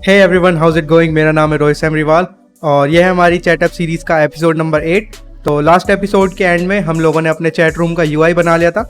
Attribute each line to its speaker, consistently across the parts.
Speaker 1: Hey everyone, how's it going. मेरा नाम है रोहित सेमरीवाल और यह है हमारी चैटअप सीरीज़ का एपिसोड नंबर 8। तो लास्ट एपिसोड के एंड में हम लोगों ने अपने चैट रूम का यूआई बना लिया था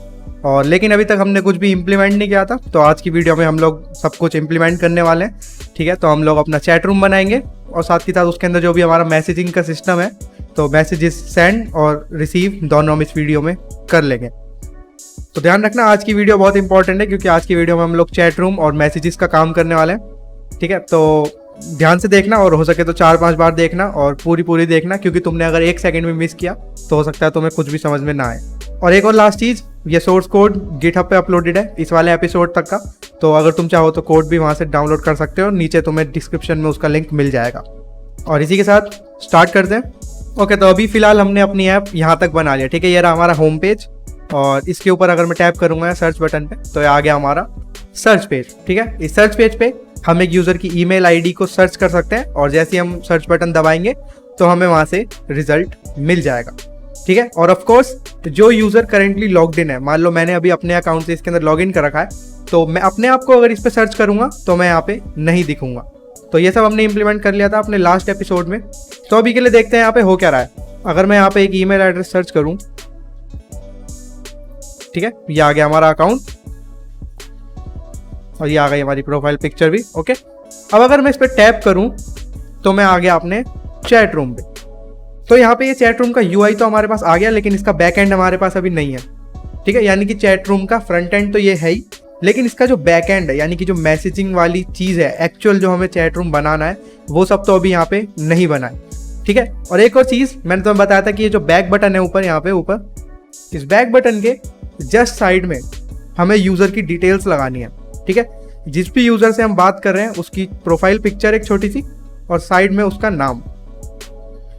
Speaker 1: और लेकिन अभी तक हमने कुछ भी इम्प्लीमेंट नहीं किया था। तो आज की वीडियो में हम लोग सब कुछ इम्प्लीमेंट करने वाले हैं। ठीक है, तो हम लोग अपना चैट रूम बनाएंगे और साथ ही साथ उसके अंदर जो भी हमारा मैसेजिंग का सिस्टम है, तो मैसेजेस सेंड और रिसीव दोनों हम इस वीडियो में कर लेंगे। तो ध्यान रखना, आज की वीडियो बहुत इंपॉर्टेंट है क्योंकि आज की वीडियो में हम लोग चैट रूम और मैसेजेस का काम करने वाले हैं। ठीक है, तो ध्यान से देखना और हो सके तो 4-5 बार देखना और पूरी देखना, क्योंकि तुमने अगर 1 सेकंड में मिस किया तो हो सकता है तुम्हें कुछ भी समझ में ना आए। और एक और लास्ट चीज़, ये सोर्स कोड गिटहब पे अपलोडेड है इस वाले एपिसोड तक का, तो अगर तुम चाहो तो कोड भी वहाँ से डाउनलोड कर सकते हो। नीचे तुम्हें डिस्क्रिप्शन में उसका लिंक मिल जाएगा। और इसी के साथ स्टार्ट करते हैं। ओके, तो अभी फिलहाल हमने अपनी ऐप यहाँ तक बना लिया। ठीक है, ये रहा हमारा होम पेज और इसके ऊपर अगर मैं टैप करूँगा सर्च बटन पे तो ये आ गया हमारा सर्च पेज। ठीक है, इस सर्च पेज पे हम एक यूज़र की ईमेल आईडी को सर्च कर सकते हैं और जैसे ही हम सर्च बटन दबाएंगे तो हमें वहाँ से रिजल्ट मिल जाएगा। ठीक है, और ऑफ कोर्स जो यूज़र करेंटली लॉग्ड इन है, मान लो मैंने अभी अपने अकाउंट से इसके अंदर लॉग इन कर रखा है, तो मैं अपने आप को अगर इस पर सर्च करूँगा तो मैं यहाँ पे नहीं दिखूंगा। तो ये सब हमने इंप्लीमेंट कर लिया था अपने लास्ट एपिसोड में। तो अभी के लिए देखते हैं यहाँ पे हो क्या रहा है। अगर मैं यहाँ पे एक ईमेल एड्रेस सर्च करूँ, ठीक है, ये आ गया हमारा अकाउंट और ये आ गई हमारी प्रोफाइल पिक्चर भी। ओके, अब अगर मैं इस पर टैप करूं तो मैं आ गया अपने चैट रूम पे। तो यहाँ पे ये चैट रूम का यूआई तो हमारे पास आ गया, लेकिन इसका बैक एंड हमारे पास अभी नहीं है। ठीक है, यानी कि चैट रूम का फ्रंट एंड तो ये है ही, लेकिन इसका जो बैक एंड है, यानी कि जो मैसेजिंग वाली चीज़ है, एक्चुअल जो हमें चैट रूम बनाना है, वो सब तो अभी यहाँ पे नहीं बना है। ठीक है, और एक और चीज़ मैंने तुम्हें बताया था कि ये जो बैक बटन है ऊपर, यहाँ पे ऊपर इस बैक बटन के जस्ट साइड में हमें यूज़र की डिटेल्स लगानी है। ठीक है, जिस भी यूज़र से हम बात कर रहे हैं उसकी प्रोफाइल पिक्चर एक छोटी सी और साइड में उसका नाम।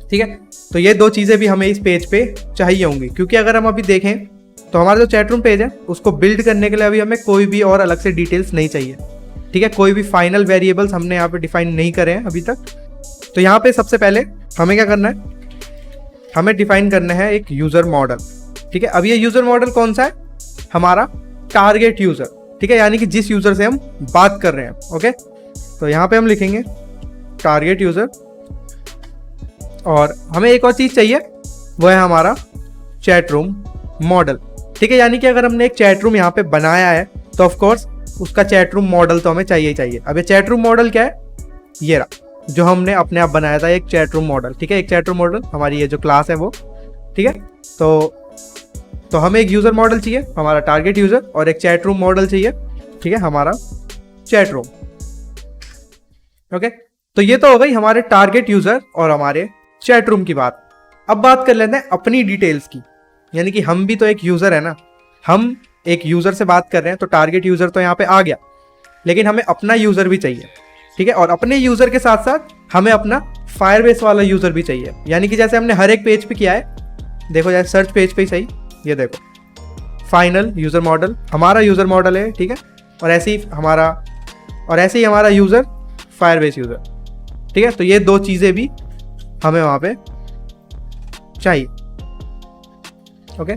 Speaker 1: ठीक है, तो ये 2 चीज़ें भी हमें इस पेज पे चाहिए होंगी, क्योंकि अगर हम अभी देखें तो हमारा जो चैट रूम पेज है उसको बिल्ड करने के लिए अभी हमें कोई भी और अलग से डिटेल्स नहीं चाहिए। ठीक है, कोई भी फाइनल वेरिएबल्स हमने यहाँ पे डिफाइन नहीं करे हैं अभी तक। तो यहाँ पे सबसे पहले हमें क्या करना है, हमें डिफाइन करना है एक यूज़र मॉडल। ठीक है, अब ये यूज़र मॉडल कौन सा है, हमारा टारगेट यूज़र। ठीक है, यानी कि जिस यूज़र से हम बात कर रहे हैं। ओके, तो यहाँ पे हम लिखेंगे टारगेट यूज़र और हमें एक और चीज़ चाहिए, वो है हमारा चैट रूम मॉडल। ठीक है, यानी कि अगर हमने एक चैट रूम यहाँ पे बनाया है तो ऑफ कोर्स उसका चैट रूम मॉडल तो हमें चाहिए ही चाहिए। अब ये चैट रूम मॉडल क्या है, ये रहा जो हमने अपने आप बनाया था, एक चैट रूम मॉडल। ठीक है, एक चैट रूम मॉडल हमारी ये जो क्लास है वो। ठीक है, तो हमें एक यूज़र मॉडल चाहिए हमारा टारगेट यूज़र और एक चैट रूम मॉडल चाहिए। ठीक है, हमारा चैट रूम। ओके, तो ये तो हो गई हमारे टारगेट यूज़र और हमारे चैट रूम की बात। अब बात कर लेते हैं अपनी डिटेल्स की, यानी कि हम भी तो एक यूज़र है ना। हम एक यूज़र से बात कर रहे हैं तो टारगेट यूज़र तो यहाँ पे आ गया, लेकिन हमें अपना यूज़र भी चाहिए। ठीक है, और अपने यूज़र के साथ साथ हमें अपना फायरबेस वाला यूज़र भी चाहिए। यानी कि जैसे हमने हर एक पेज पे किया है, देखो जैसे सर्च पेज पे ही सही, ये देखो फाइनल यूज़र मॉडल हमारा यूज़र मॉडल है। ठीक है, और ऐसे ही हमारा यूज़र फायरबेस यूज़र। ठीक है, तो ये 2 चीज़ें भी हमें वहाँ पे चाहिए। ओके,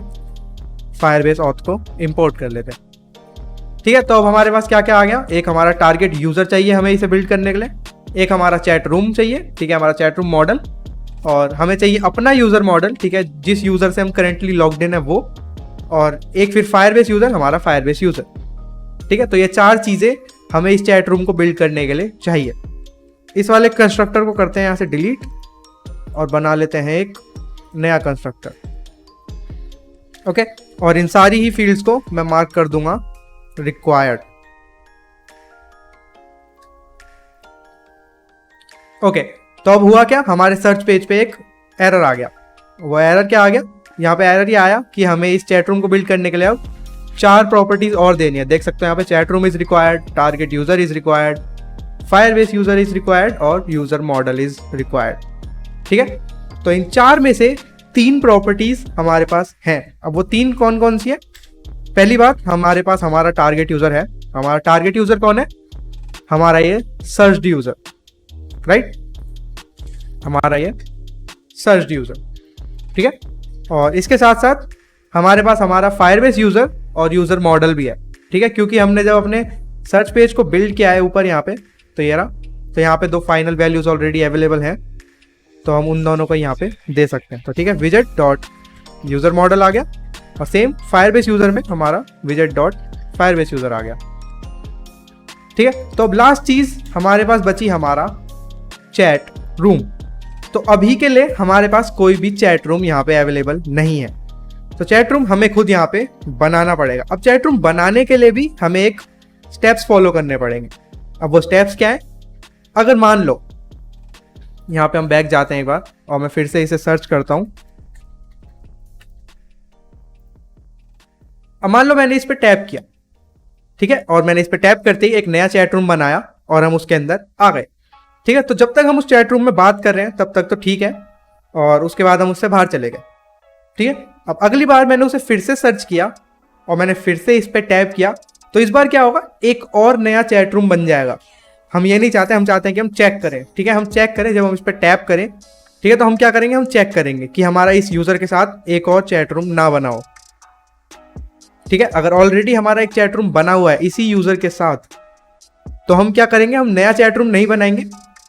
Speaker 1: फायरबेस ऑथ को इंपोर्ट कर लेते हैं। ठीक है, तो अब हमारे पास क्या क्या आ गया, एक हमारा टारगेट यूज़र चाहिए हमें इसे बिल्ड करने के लिए, एक हमारा चैट रूम चाहिए। ठीक है, हमारा चैट रूम मॉडल, और हमें चाहिए अपना यूज़र मॉडल। ठीक है, जिस यूज़र से हम करेंटली लॉग्ड इन है वो, और एक फिर फायरबेस यूज़र, हमारा फायरबेस यूज़र। ठीक है, तो ये 4 चीज़ें हमें इस चैट रूम को बिल्ड करने के लिए चाहिए। इस वाले कंस्ट्रक्टर को करते हैं यहाँ से डिलीट और बना लेते हैं एक नया कंस्ट्रक्टर। ओके, और इन सारी ही फील्ड्स को मैं मार्क कर दूंगा रिक्वायर्ड। ओके, तो अब हुआ क्या, हमारे सर्च पेज पे एक एरर आ गया। वो एरर क्या आ गया, यहाँ पे एरर ये आया कि हमें इस चैट रूम को बिल्ड करने के लिए अब 4 प्रॉपर्टीज और देनी है। देख सकते हो यहाँ पे chat room is required, target user is required, Firebase user is required और यूजर मॉडल इज रिक्वायर्ड। ठीक है, तो इन 4 में से 3 प्रॉपर्टीज हमारे पास हैं। अब वो 3 कौन कौन सी है, पहली बात हमारे पास हमारा टारगेट यूजर है। हमारा टारगेट यूजर कौन है, हमारा ये सर्च्ड यूजर, राइट, हमारा ये सर्च्ड यूजर। ठीक है, और इसके साथ साथ हमारे पास हमारा फायरबेस यूजर और यूजर मॉडल भी है। ठीक है, क्योंकि हमने जब अपने सर्च पेज को बिल्ड किया है ऊपर यहाँ पे, तो ये रहा तो यहाँ पे 2 फाइनल वैल्यूज ऑलरेडी अवेलेबल हैं, तो हम उन दोनों को यहाँ पे दे सकते हैं। तो ठीक है, विजेट डॉट यूज़र मॉडल आ गया, और सेम फायरबेस यूज़र में हमारा विजेट डॉट फायरबेस यूज़र आ गया। ठीक है, तो अब लास्ट चीज़ हमारे पास बची हमारा चैट रूम। तो अभी के लिए हमारे पास कोई भी चैट रूम यहाँ पे अवेलेबल नहीं है, तो चैट रूम हमें खुद यहाँ पे बनाना पड़ेगा। अब चैट रूम बनाने के लिए भी हमें एक स्टेप्स फॉलो करने पड़ेंगे। अब वो स्टेप्स क्या है, अगर मान लो यहाँ पे हम बैक जाते हैं एक बार, और मैं फिर से इसे सर्च करता हूँ। अब मान लो मैंने इस पे टैप किया, ठीक है, और मैंने इस पे टैप करते ही एक नया चैट रूम बनाया और हम उसके अंदर आ गए। ठीक है, तो जब तक हम उस चैट रूम में बात कर रहे हैं तब तक तो ठीक है, और उसके बाद हम उससे बाहर चले गए। ठीक है, अब अगली बार मैंने उसे फिर से सर्च किया और मैंने फिर से इस पे टैप किया, तो इस बार क्या होगा, एक और नया चैट रूम बन जाएगा। हम ये नहीं चाहते, हम चाहते हैं कि हम चेक करें। ठीक है, हम चेक करें, जब हम इस पर टैप करें, ठीक है, तो हम क्या करेंगे, हम चेक करेंगे कि हमारा इस यूज़र के साथ एक और चैट रूम ना बना हो। ठीक है, अगर ऑलरेडी हमारा एक चैट रूम बना हुआ है इसी यूज़र के साथ, तो हम क्या करेंगे, हम नया चैट रूम नहीं बनाएंगे,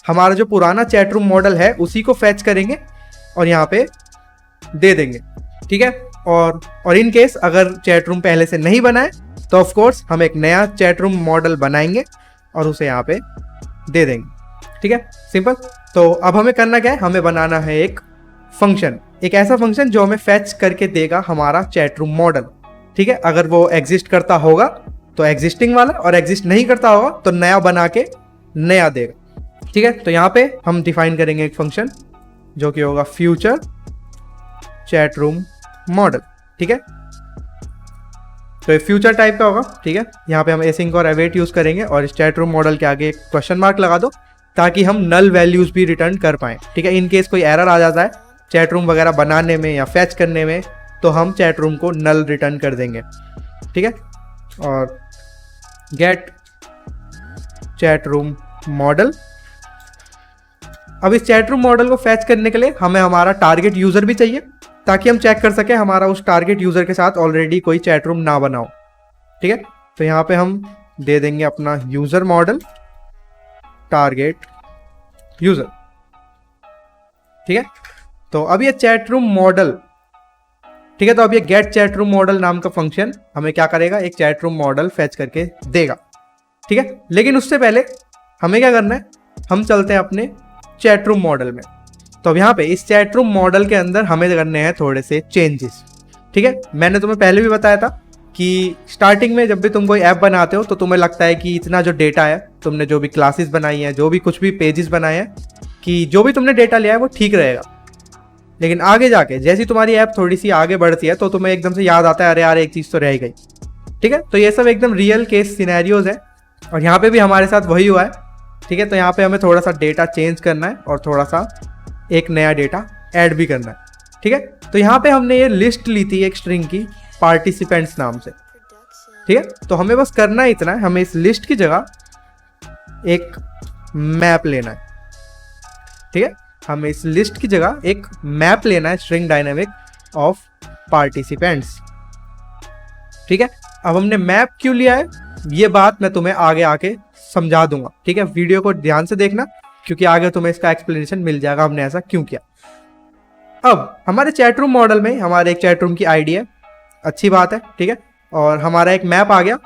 Speaker 1: हमारा जो पुराना चैट रूम मॉडल है उसी को फैच करेंगे और यहाँ पे दे देंगे। ठीक है, और इन केस अगर चैट रूम पहले से नहीं बनाए तो ऑफ कोर्स हम एक नया चैट रूम मॉडल बनाएंगे और उसे यहाँ पे दे देंगे। ठीक है, सिंपल। तो अब हमें करना क्या है, हमें बनाना है एक फंक्शन, एक ऐसा फंक्शन जो हमें फैच करके देगा हमारा चैट रूम मॉडल। ठीक है, अगर वो एग्जिस्ट करता होगा तो एग्जिस्टिंग वाला, और एग्जिस्ट नहीं करता होगा तो नया बना के नया देगा। ठीक है, तो यहाँ पे हम डिफाइन करेंगे एक फंक्शन जो कि होगा फ्यूचर चैट रूम मॉडल। ठीक है, तो ये फ्यूचर टाइप का होगा। ठीक है, यहाँ पे हम एसिंक और अवेट यूज करेंगे और इस चैट रूम मॉडल के आगे एक क्वेश्चन मार्क लगा दो ताकि हम नल वैल्यूज भी रिटर्न कर पाएं। ठीक है, इन केस कोई एरर आ जाता है चैट रूम वगैरह बनाने में या फैच करने में, तो हम चैट रूम को नल रिटर्न कर देंगे। ठीक है, और गेट चैट रूम मॉडल। अब इस चैट रूम मॉडल को फैच करने के लिए हमें हमारा टारगेट यूजर भी चाहिए ताकि हम चेक कर सकें हमारा उस टारगेट यूजर के साथ ऑलरेडी कोई चैट रूम ना बनाओ। ठीक है, तो यहाँ पे हम दे देंगे अपना यूजर मॉडल टारगेट यूजर। ठीक है, तो अब ये चैट रूम मॉडल, ठीक है, तो अब ये गेट चैट रूम मॉडल नाम का फंक्शन हमें क्या करेगा, एक चैट रूम मॉडल फैच करके देगा। ठीक है, लेकिन उससे पहले हमें क्या करना है, हम चलते हैं अपने चैट रूम मॉडल में। तो अब यहाँ पे इस चैट रूम मॉडल के अंदर हमें करने हैं थोड़े से चेंजेस। ठीक है, मैंने तुम्हें पहले भी बताया था कि स्टार्टिंग में जब भी तुम कोई ऐप बनाते हो तो तुम्हें लगता है कि इतना जो डेटा है, तुमने जो भी क्लासेस बनाई हैं, जो भी कुछ भी पेजेस बनाए हैं, कि जो भी तुमने डेटा लिया है वो ठीक रहेगा। लेकिन आगे जाके जैसी तुम्हारी ऐप थोड़ी सी आगे बढ़ती है तो तुम्हें एकदम से याद आता है, अरे यार एक चीज़ तो रह गई। ठीक है, तो ये सब एकदम रियल केस सिनेरियोज है और यहाँ पे भी हमारे साथ वही हुआ है। ठीक है, तो यहाँ पे हमें थोड़ा सा डेटा चेंज करना है और थोड़ा सा एक नया डेटा ऐड भी करना है। ठीक है, तो यहाँ पे हमने ये लिस्ट ली थी एक स्ट्रिंग की पार्टिसिपेंट्स नाम से। ठीक है, तो हमें बस करना इतना है, हमें इस लिस्ट की जगह एक मैप लेना है। ठीक है, हमें इस लिस्ट की जगह एक मैप लेना है, स्ट्रिंग डायनेमिक ऑफ पार्टिसिपेंट्स। ठीक है, अब हमने मैप क्यों लिया है ये बात मैं तुम्हें आगे आके समझा दूंगा। ठीक है, वीडियो को ध्यान से देखना क्योंकि आगे तुम्हें इसका एक्सप्लेनेशन मिल जाएगा हमने ऐसा क्यों किया। अब हमारे चैट रूम मॉडल में हमारे एक चैट रूम की आईडी है, अच्छी बात है। ठीक है, और हमारा एक मैप आ गया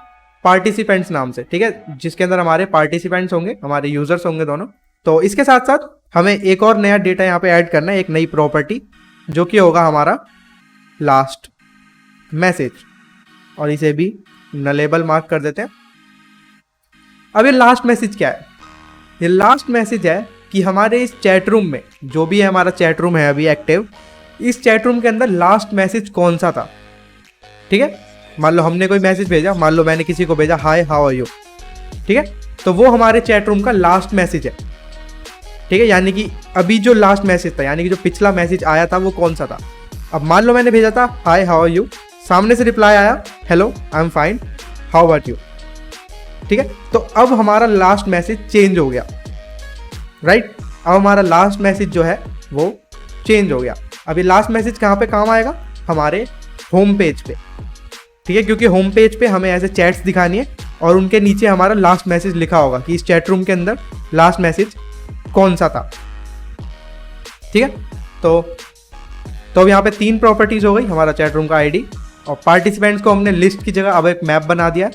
Speaker 1: पार्टिसिपेंट्स नाम से। ठीक है, जिसके अंदर हमारे पार्टिसिपेंट्स होंगे, हमारे यूजर्स होंगे दोनों। तो इसके साथ साथ हमें एक और नया डेटा यहाँ पे ऐड करना है, एक नई प्रॉपर्टी जो कि होगा हमारा लास्ट मैसेज, और इसे भी नलेबल मार्क कर देते हैं। अब ये लास्ट मैसेज क्या है, ये लास्ट मैसेज है कि हमारे इस चैट रूम में जो भी है, हमारा चैट रूम है अभी एक्टिव, इस चैट रूम के अंदर लास्ट मैसेज कौन सा था। ठीक है, मान लो हमने कोई मैसेज भेजा, मान लो मैंने किसी को भेजा हाय हाउ आर यू। ठीक है, तो वो हमारे चैट रूम का लास्ट मैसेज है। ठीक है, यानी कि अभी जो लास्ट मैसेज था, यानी कि जो पिछला मैसेज आया था वो कौन सा था। अब मान लो मैंने भेजा था हाय हाउ आर यू, सामने से रिप्लाई आया hello I am fine how about you. ठीक है, तो अब हमारा लास्ट मैसेज चेंज हो गया, राइट। अब हमारा लास्ट मैसेज जो है वो चेंज हो गया। अब ये लास्ट मैसेज कहाँ पे काम आएगा, हमारे होम पेज पे। ठीक है, क्योंकि होम पेज पे हमें ऐसे चैट्स दिखानी है और उनके नीचे हमारा लास्ट मैसेज लिखा होगा कि इस चैट रूम के अंदर लास्ट मैसेज कौन सा था। ठीक है, तो अब यहाँ पे 3 प्रॉपर्टीज हो गई, हमारा चैट रूम का आईडी, और पार्टिसिपेंट्स को हमने लिस्ट की जगह अब एक मैप बना दिया,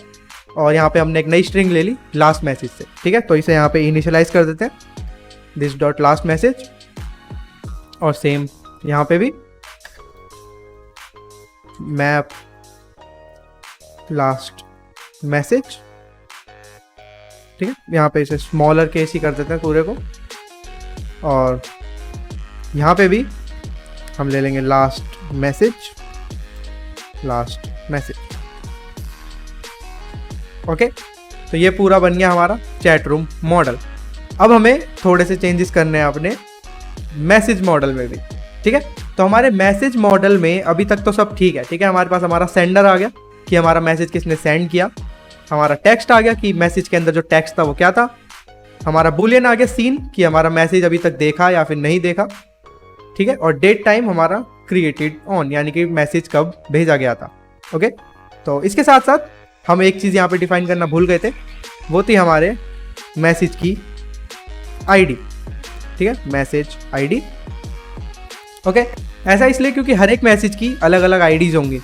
Speaker 1: और यहाँ पे हमने एक नई स्ट्रिंग ले ली लास्ट मैसेज से। ठीक है, तो इसे यहाँ पे इनिशियलाइज कर देते हैं, दिस डॉट लास्ट मैसेज, और सेम यहाँ पे भी मैप लास्ट मैसेज। ठीक है, यहाँ पे इसे स्मॉलर केस ही कर देते हैं पूरे को, और यहाँ पे भी हम ले लेंगे लास्ट मैसेज। ओके, तो ये पूरा बन गया हमारा चैट रूम मॉडल। अब हमें थोड़े से चेंजेस करने हैं अपने मैसेज मॉडल में भी। ठीक है, तो हमारे मैसेज मॉडल में अभी तक तो सब ठीक है। ठीक है, हमारे पास हमारा सेंडर आ गया कि हमारा मैसेज किसने सेंड किया, हमारा टेक्स्ट आ गया कि मैसेज के अंदर जो टेक्स्ट था वो क्या था, हमारा बुलियन आ गया सीन कि हमारा मैसेज अभी तक देखा या फिर नहीं देखा। ठीक है, और डेट टाइम हमारा क्रिएटेड ऑन, यानी कि मैसेज कब भेजा गया था। ओके, तो इसके साथ साथ हम एक चीज़ यहाँ पे डिफाइन करना भूल गए थे, वो थी हमारे मैसेज की आईडी। ठीक है, मैसेज आईडी। ओके, ऐसा इसलिए क्योंकि हर एक मैसेज की अलग अलग आईडीज होंगी,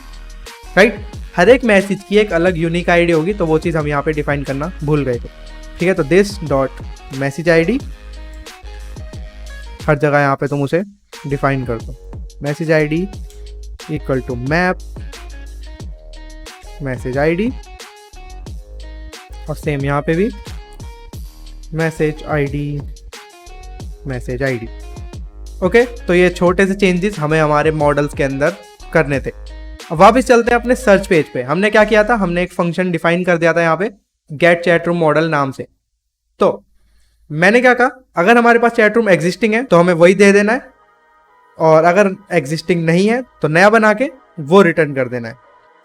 Speaker 1: राइट, हर एक मैसेज की एक अलग यूनिक आईडी होगी, तो वो चीज़ हम यहाँ पे डिफाइन करना भूल गए थे। ठीक है, तो दिस डॉट मैसेज आईडी, हर जगह यहाँ पे तुम उसे डिफाइन कर दो, message ID equal to map message ID, और सेम यहाँ पे भी मैसेज आईडी। ओके, तो ये छोटे से चेंजेस हमें हमारे मॉडल्स के अंदर करने थे। अब वापस चलते हैं अपने सर्च पेज पे। हमने क्या किया था, हमने एक फंक्शन डिफाइन कर दिया था यहाँ पे गेट चैट रूम मॉडल नाम से। तो मैंने क्या कहा, अगर हमारे पास चैट रूम एग्जिस्टिंग है तो हमें वही दे देना है, और अगर एग्जिस्टिंग नहीं है तो नया बना के वो रिटर्न कर देना है।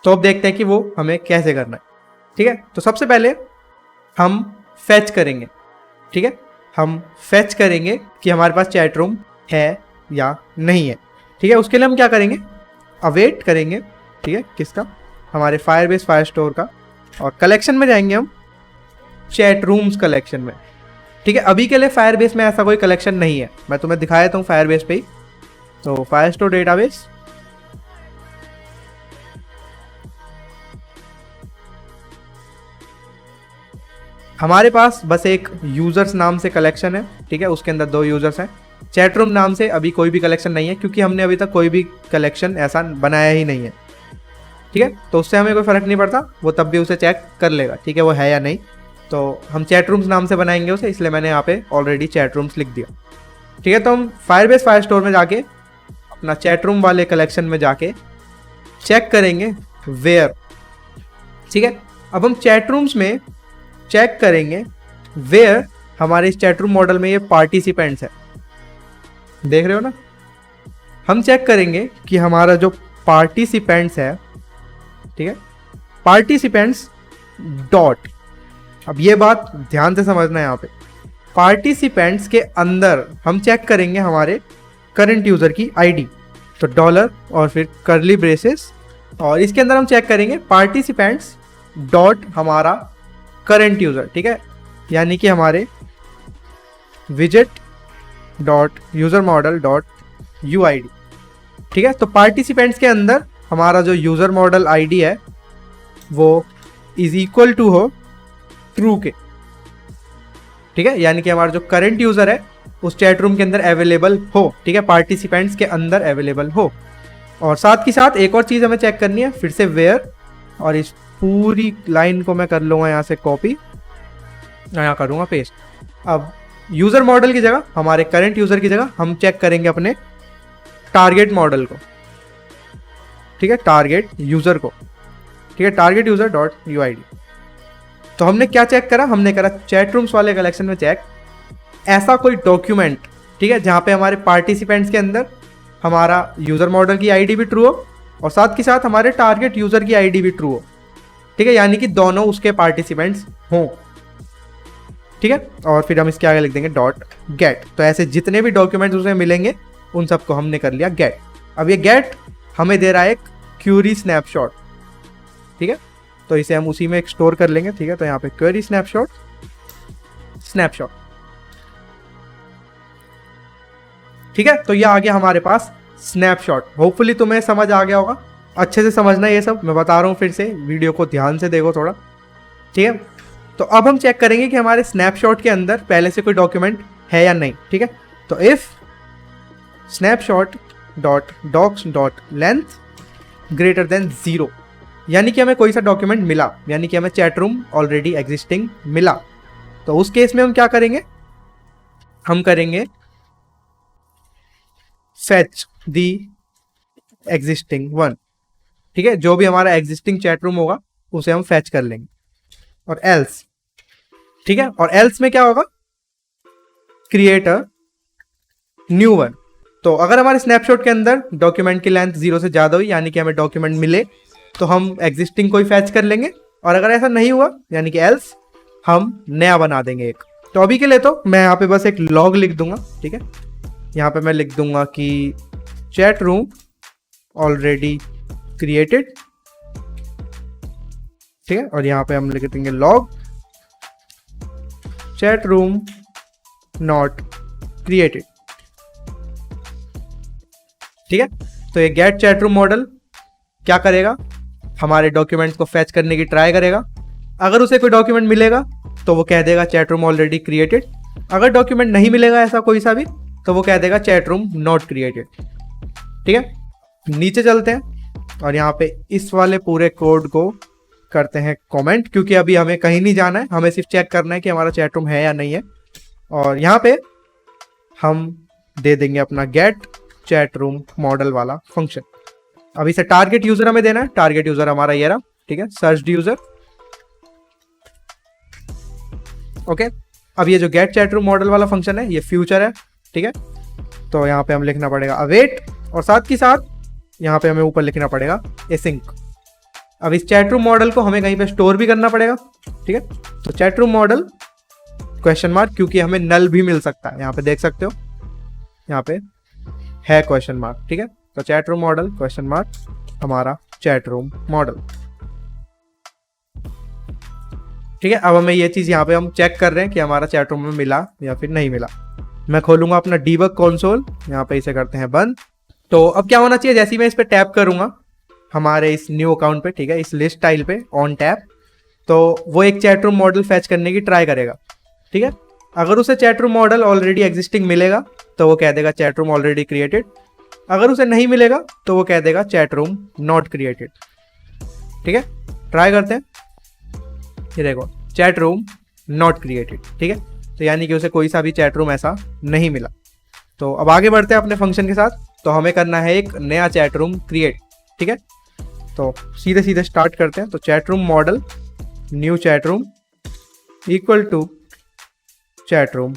Speaker 1: तो अब देखते हैं कि वो हमें कैसे करना है। ठीक है, तो सबसे पहले हम फेच करेंगे। ठीक है, हम फेच करेंगे कि हमारे पास चैट रूम है या नहीं है। ठीक है, उसके लिए हम क्या करेंगे, अवेट करेंगे। ठीक है, किसका, हमारे फायरबेस फायरस्टोर का, और कलेक्शन में जाएंगे हम चैट रूम्स कलेक्शन में। ठीक है, अभी के लिए फायरबेस में ऐसा कोई कलेक्शन नहीं है, मैं तुम्हें दिखा देता हूँ फायरबेस पे ही। तो फायरस्टोर डेटाबेस, हमारे पास बस एक यूजर्स नाम से कलेक्शन है। ठीक है, उसके अंदर 2 यूजर्स हैं। चैट रूम नाम से अभी कोई भी कलेक्शन नहीं है, क्योंकि हमने अभी तक कोई भी कलेक्शन ऐसा बनाया ही नहीं है। ठीक है, तो उससे हमें कोई फ़र्क नहीं पड़ता, वो तब भी उसे चेक कर लेगा। ठीक है, वो है या नहीं। तो हम चैट रूम्स नाम से बनाएंगे उसे, इसलिए मैंने यहाँ पे ऑलरेडी चैट रूम्स लिख दिया। ठीक है, तो हम फायरबेस फायरस्टोर में जाके अपना चैट रूम वाले कलेक्शन में जाके चेक करेंगे वेयर। ठीक है, अब हम चैट रूम्स में चेक करेंगे वेयर हमारे इस चैट रूम मॉडल में ये पार्टिसिपेंट्स है, देख रहे हो ना। हम चेक करेंगे कि हमारा जो पार्टिसिपेंट्स है, ठीक है, पार्टिसिपेंट्स डॉट, अब ये बात ध्यान से समझना है यहाँ पे, पार्टिसिपेंट्स के अंदर हम चेक करेंगे हमारे करंट यूज़र की आईडी। तो डॉलर और फिर कर्ली ब्रेसेस, और इसके अंदर हम चेक करेंगे पार्टिसिपेंट्स डॉट हमारा करंट यूज़र। ठीक है, यानी कि हमारे विजेट dot user model dot UID. ठीक है, तो पार्टिसिपेंट्स के अंदर हमारा जो यूज़र मॉडल आईडी है वो इज इक्वल टू हो ट्रू के। ठीक है, यानी कि हमारा जो करंट यूज़र है उस चैट रूम के अंदर अवेलेबल हो। ठीक है, पार्टिसिपेंट्स के अंदर अवेलेबल हो। और साथ ही साथ एक और चीज़ हमें चेक करनी है, फिर से वेयर, और इस पूरी लाइन को मैं कर लूँगा यहाँ से कॉपी, यहाँ करूँगा पेस्ट। अब यूज़र मॉडल की जगह, हमारे करंट यूज़र की जगह हम चेक करेंगे अपने टारगेट मॉडल को। ठीक है, टारगेट यूज़र को। ठीक है, टारगेट यूज़र डॉट यूआईडी। तो हमने क्या चेक करा, हमने करा चैट रूम्स वाले कलेक्शन में चेक ऐसा कोई डॉक्यूमेंट, ठीक है, जहाँ पे हमारे पार्टिसिपेंट्स के अंदर हमारा यूज़र मॉडल की आईडी भी ट्रू हो और साथ के साथ हमारे टारगेट यूज़र की आईडी भी ट्रू हो। ठीक है, यानी कि दोनों उसके पार्टिसिपेंट्स हों। ठीक है, और फिर हम इसके आगे लिख देंगे डॉट गेट। तो ऐसे जितने भी डॉक्यूमेंट्स उसे मिलेंगे उन सबको हमने कर लिया गेट। अब ये गेट हमें दे रहा है एक क्यूरी स्नैपशॉट। ठीक है, तो इसे हम उसी में स्टोर कर लेंगे, ठीक है। तो यहाँ पे क्वेरी स्नैपशॉट, स्नैपशॉट, ठीक है। तो ये आ गया हमारे पास स्नैपशॉट। होपफुली तुम्हें समझ आ गया होगा, अच्छे से समझना ये सब मैं बता रहा हूँ। फिर से वीडियो को ध्यान से देखो थोड़ा, ठीक है। तो अब हम चेक करेंगे कि हमारे स्नैपशॉट के अंदर पहले से कोई डॉक्यूमेंट है या नहीं, ठीक है। तो if snapshot dot docs dot length greater than 0, यानी कि हमें कोई सा डॉक्यूमेंट मिला, यानी कि हमें चैट रूम ऑलरेडी एग्जिस्टिंग मिला। तो उस केस में हम क्या करेंगे, हम करेंगे फेच दी एग्जिस्टिंग वन, ठीक है। जो भी हमारा एग्जिस्टिंग चैट रूम होगा उसे हम फेच कर लेंगे, और एल्स, ठीक है। और एल्स में क्या होगा, क्रिएट अ न्यू वन। तो अगर हमारे स्नैपशॉट के अंदर डॉक्यूमेंट की लेंथ 0 से ज्यादा हुई, यानी कि हमें डॉक्यूमेंट मिले, तो हम एग्जिस्टिंग कोई फैच कर लेंगे। और अगर ऐसा नहीं हुआ, यानी कि एल्स, हम नया बना देंगे एक। तो अभी के लिए तो मैं यहाँ पे बस एक लॉग लिख दूंगा, ठीक है। यहाँ पे मैं लिख दूंगा कि चैट रूम ऑलरेडी क्रिएटेड, ठीक है। और यहाँ पे हम लिख देंगे log chat room not created, ठीक है। तो ये गेट चैट रूम मॉडल क्या करेगा, हमारे डॉक्यूमेंट्स को फैच करने की ट्राई करेगा। अगर उसे कोई डॉक्यूमेंट मिलेगा तो वो कह देगा चैट रूम ऑलरेडी क्रिएटेड। अगर डॉक्यूमेंट नहीं मिलेगा ऐसा कोई सा भी, तो वो कह देगा चैट रूम नॉट क्रिएटेड, ठीक है। नीचे चलते हैं और यहाँ पे इस वाले पूरे कोड को करते हैं कमेंट, क्योंकि अभी हमें कहीं नहीं जाना है, हमें सिर्फ चेक करना है कि हमारा चैट रूम है या नहीं है। और यहाँ पे हम दे देंगे अपना गेट चैट रूम मॉडल वाला फंक्शन। अब इसे टारगेट यूजर हमें देना है, टारगेट यूजर हमारा ये रहा, ठीक है, सर्च्ड यूजर, ओके। अब ये जो गेट चैट रूम मॉडल वाला फंक्शन है ये फ्यूचर है, ठीक है। तो यहाँ पे हम लिखना पड़ेगा अवेट, और साथ ही साथ यहाँ पे हमें ऊपर लिखना पड़ेगा एसिंक। अब इस चैट रूम मॉडल को हमें कहीं पे स्टोर भी करना पड़ेगा, ठीक है। तो chat room model question mark, क्योंकि हमें नल भी मिल सकता है, यहाँ पे देख सकते हो, यहाँ पे है क्वेश्चन मार्क, ठीक है। तो chat room model question mark हमारा चैट रूम मॉडल, ठीक है। अब हमें ये चीज यहाँ पे हम चेक कर रहे हैं कि हमारा चैट रूम में मिला या फिर नहीं मिला। मैं खोलूंगा अपना डीबग कंसोल, यहाँ पे इसे करते हैं बंद। तो अब क्या होना चाहिए, जैसे ही मैं इस पे टैप करूंगा हमारे इस न्यू अकाउंट पे, ठीक है, इस लिस्ट टाइल पे ऑन टैप, तो वो एक चैट रूम मॉडल फैच करने की ट्राई करेगा, ठीक है। अगर उसे chat room model already existing मिलेगा तो वो कह देगा चैट रूम ऑलरेडी क्रिएटेड। अगर उसे नहीं मिलेगा तो वो कह देगा चैट रूम नॉट क्रिएटेड, ठीक है। ट्राई करते हैं, ये देखो चैट रूम नॉट क्रिएटेड, ठीक है। तो यानी कि उसे कोई सा भी चैट रूम ऐसा नहीं मिला। तो अब आगे बढ़ते हैं अपने फंक्शन के साथ। तो हमें करना है एक नया चैट रूम क्रिएट, ठीक है। तो सीधे सीधे स्टार्ट करते हैं। तो chat room model new chat room equal to chat room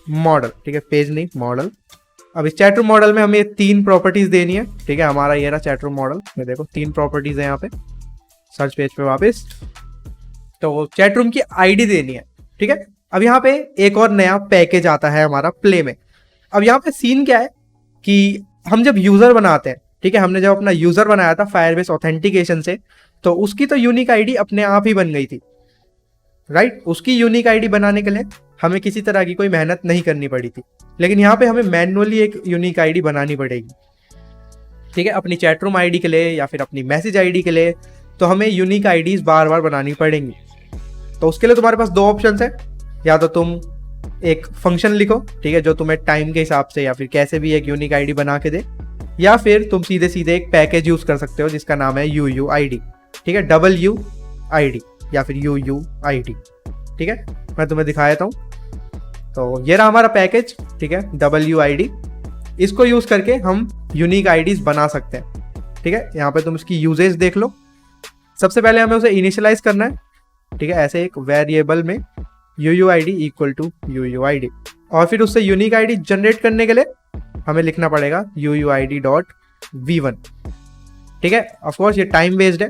Speaker 1: model, ठीक है, पेज नहीं मॉडल। अब इस चैट रूम मॉडल में हमें 3 प्रॉपर्टीज देनी है, ठीक है। हमारा ये रहा चैट रूम मॉडल, ये देखो 3 प्रॉपर्टीज है यहाँ पे, सर्च पेज पे वापस। तो चैट रूम की आईडी देनी है, ठीक है। अब यहाँ पे एक और नया पैकेज आता है हमारा प्ले में। अब यहाँ पे सीन क्या है कि हम जब यूजर बनाते हैं, ठीक है, हमने जब अपना यूजर बनाया था फायरबेस ऑथेंटिकेशन से, तो उसकी तो यूनिक आईडी अपने आप ही बन गई थी, राइट। उसकी यूनिक आईडी बनाने के लिए हमें किसी तरह की कोई मेहनत नहीं करनी पड़ी थी। लेकिन यहाँ पे हमें मैन्युअली एक यूनिक आईडी बनानी पड़ेगी, ठीक है, अपनी चैट रूम आईडी के लिए या फिर अपनी मैसेज आईडी के लिए। तो हमें यूनिक आईडीज बार बार बनानी पड़ेंगी। तो उसके लिए तुम्हारे पास 2 ऑप्शन है, या तो तुम एक फंक्शन लिखो, ठीक है, जो तुम्हें टाइम के हिसाब से या फिर कैसे भी एक यूनिक आईडी बना के दे, या फिर तुम सीधे सीधे एक पैकेज यूज कर सकते हो जिसका नाम है UUID, ठीक है, WUID या फिर UUID, ठीक है। मैं तुम्हें दिखा देता हूँ। तो ये रहा हमारा पैकेज, ठीक है, WUID। इसको यूज करके हम यूनिक आईडीज बना सकते हैं, ठीक है। यहाँ पे तुम इसकी यूजेज देख लो। सबसे पहले हमें उसे इनिशियलाइज करना है, ठीक है, ऐसे एक वेरिएबल में UUID इक्वल टू UUID, और फिर उससे यूनिक आईडी जनरेट करने के लिए हमें लिखना पड़ेगा UUID.v1, ठीक है। ऑफकोर्स ये टाइम बेस्ड है,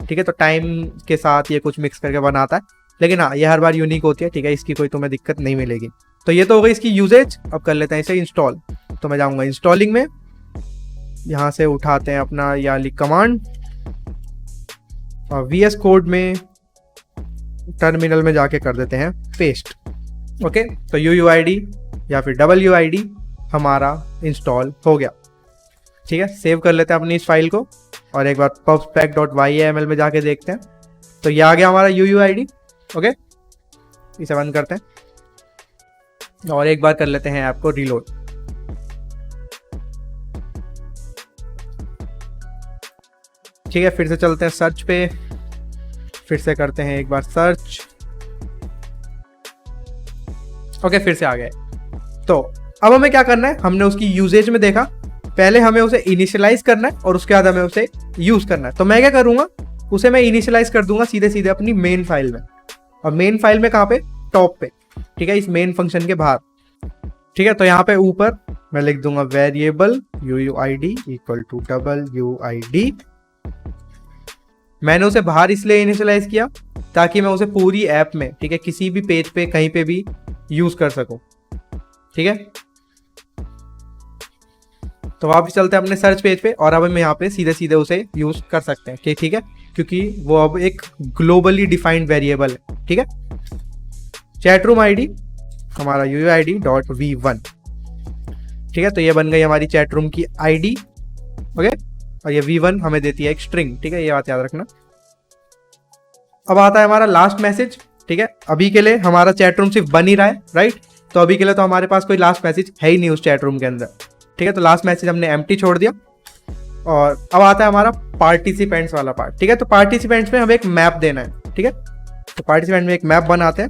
Speaker 1: ठीक है, तो टाइम के साथ ये कुछ मिक्स करके बनाता है, लेकिन हाँ ये हर बार यूनिक होती है, ठीक है, इसकी कोई तुम्हें दिक्कत नहीं मिलेगी। तो ये तो हो गई इसकी यूजेज। अब कर लेते हैं इसे इंस्टॉल। तो मैं जाऊँगा इंस्टॉलिंग में, यहाँ से उठाते हैं अपना याली कमांड और VS कोड में टर्मिनल में जाके कर देते हैं पेस्ट। ओके, तो UUID या फिर WUID हमारा इंस्टॉल हो गया। ठीक है, सेव कर लेते हैं अपनी इस फाइल को और एक बार pubspec.yaml में जाके देखते हैं। तो ये आ गया हमारा UUID। ओके, इसे बंद करते हैं और एक बार कर लेते हैं ऐप को रीलोड। ठीक है, फिर से चलते हैं सर्च पे, फिर से करते हैं एक बार सर्च। ओके, फिर से आ गए। तो अब हमें क्या करना है, हमने उसकी यूजेज में देखा, पहले हमें उसे इनिशियलाइज करना है और उसके बाद हमें उसे यूज करना है। तो मैं क्या करूंगा, उसे मैं इनिशियलाइज कर दूंगा सीधे सीधे अपनी मेन फाइल में। और मेन फाइल में कहाँ पे, टॉप पे। ठीक है, इस मेन फंक्शन के बाहर। ठीक है, तो यहाँ पे ऊपर मैं लिख दूंगा variable UUID equal to WUID। मैंने उसे बाहर इसलिए इनिशियलाइज किया ताकि मैं उसे पूरी ऐप में, ठीक है, किसी भी पेज पे कहीं पे भी यूज कर सकूं। ठीक है, तो वापस चलते हैं अपने सर्च पेज पे और अब हम यहाँ पे सीधे सीधे उसे यूज कर सकते हैं। ठीक है, क्योंकि वो अब एक ग्लोबली डिफाइंड वेरिएबल है। ठीक है, चैट रूम ID हमारा UUID.v1। ठीक है, तो ये बन गई हमारी चैट रूम की ID। ओके, और ये v1 हमें देती है एक स्ट्रिंग। ठीक है, ये बात याद रखना। अब आता है हमारा लास्ट मैसेज। ठीक है, अभी के लिए हमारा चैट रूम सिर्फ बन ही रहा है, राइट। तो अभी के लिए तो हमारे पास कोई लास्ट मैसेज है ही नहीं उस चैट रूम के अंदर। ठीक है, तो लास्ट मैसेज हमने एम्प्टी छोड़ दिया। और अब आता है हमारा पार्टिसिपेंट्स वाला पार्ट। ठीक है, तो पार्टिसिपेंट्स में हमें एक मैप देना है। ठीक है, तो पार्टिसिपेंट में एक मैप बनाते हैं।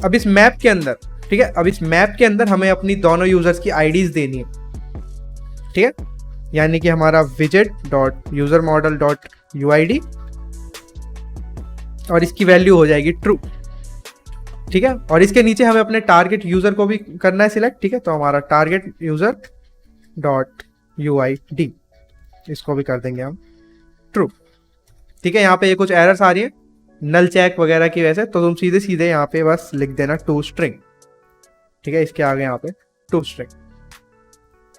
Speaker 1: अब इस मैप के अंदर, ठीक है, अब इस मैप के अंदर हमें अपनी दोनों यूजर्स की आईडीज देनी है। ठीक है, यानी कि हमारा widget.userModel.uid और इसकी वैल्यू हो जाएगी ट्रू। ठीक है, और इसके नीचे हमें अपने टारगेट यूजर को भी करना है सिलेक्ट। ठीक है, तो हमारा टारगेट यूजर डॉट UID इसको भी कर देंगे हम ट्रू। ठीक है, यहाँ पे ये कुछ एरर्स आ रही है नल चेक वगैरह की वजह से, तो तुम सीधे सीधे यहाँ पे बस लिख देना टू स्ट्रिंग। ठीक है, इसके आगे यहाँ पे टू स्ट्रिंग।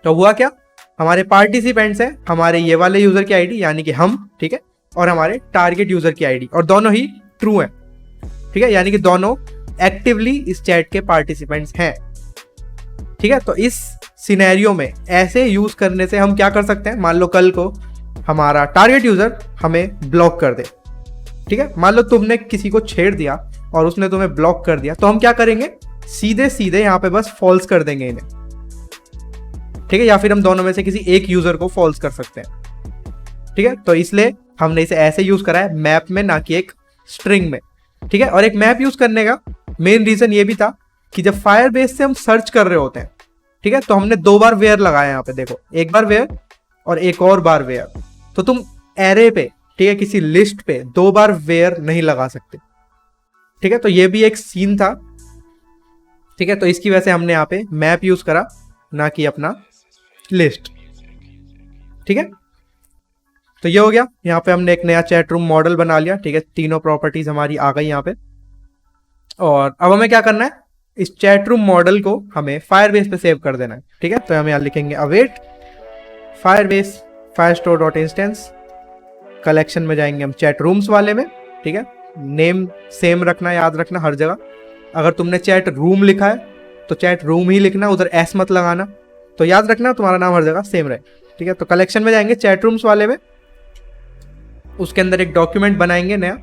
Speaker 1: तो हुआ क्या, हमारे पार्टिसिपेंट्स हैं हमारे ये वाले यूजर की आईडी यानी कि हम, ठीक है, और हमारे टारगेट यूजर की आईडी, और दोनों ही ट्रू हैं। ठीक है, यानी कि दोनों एक्टिवली इस चैट के पार्टिसिपेंट्स हैं। ठीक है, तो इस सिनेरियो में ऐसे यूज करने से हम क्या कर सकते हैं, मान लो कल को हमारा टारगेट यूजर हमें ब्लॉक कर दे। ठीक है, मान लो तुमने किसी को छेड़ दिया और उसने तुम्हें ब्लॉक कर दिया, तो हम क्या करेंगे, सीधे सीधे यहाँ पे बस फॉल्स कर देंगे इन्हें। ठीक है, या फिर हम दोनों में से किसी एक यूजर को फॉल्स कर सकते हैं। ठीक है, तो इसलिए हमने इसे ऐसे यूज करा है मैप में, ना कि एक स्ट्रिंग में। ठीक है, और एक मैप यूज करने का मेन रीजन ये भी था कि जब फायरबेस से हम सर्च कर रहे होते हैं, ठीक है, तो हमने दो बार वेयर लगाया यहाँ पे, देखो, एक बार वेयर और एक और बार वेयर। तो तुम एरे पे, ठीक है, किसी लिस्ट पे दो बार वेयर नहीं लगा सकते। ठीक है, तो ये भी एक सीन था। ठीक है, तो इसकी वजह से हमने यहाँ पे मैप यूज करा, ना कि अपना लिस्ट। ठीक है, तो ये हो गया। यहाँ पे हमने एक नया चैट रूम मॉडल बना लिया। ठीक है, तीनों प्रॉपर्टीज हमारी आ गई यहाँ पे। और अब हमें क्या करना है, इस चैट रूम मॉडल को हमें फायरबेस पे सेव कर देना है। ठीक है, तो हम यहाँ लिखेंगे अवेट फायरबेस firestore.instance। कलेक्शन में जाएंगे हम चैट रूम्स वाले में। ठीक है, नेम सेम रखना, याद रखना हर जगह। अगर तुमने चैट रूम लिखा है तो चैट रूम ही लिखना, उधर एस मत लगाना। तो याद रखना तुम्हारा नाम हर जगह सेम रहे। ठीक है, तो कलेक्शन में जाएंगे चैट रूम्स वाले में, उसके अंदर एक डॉक्यूमेंट बनाएंगे नया।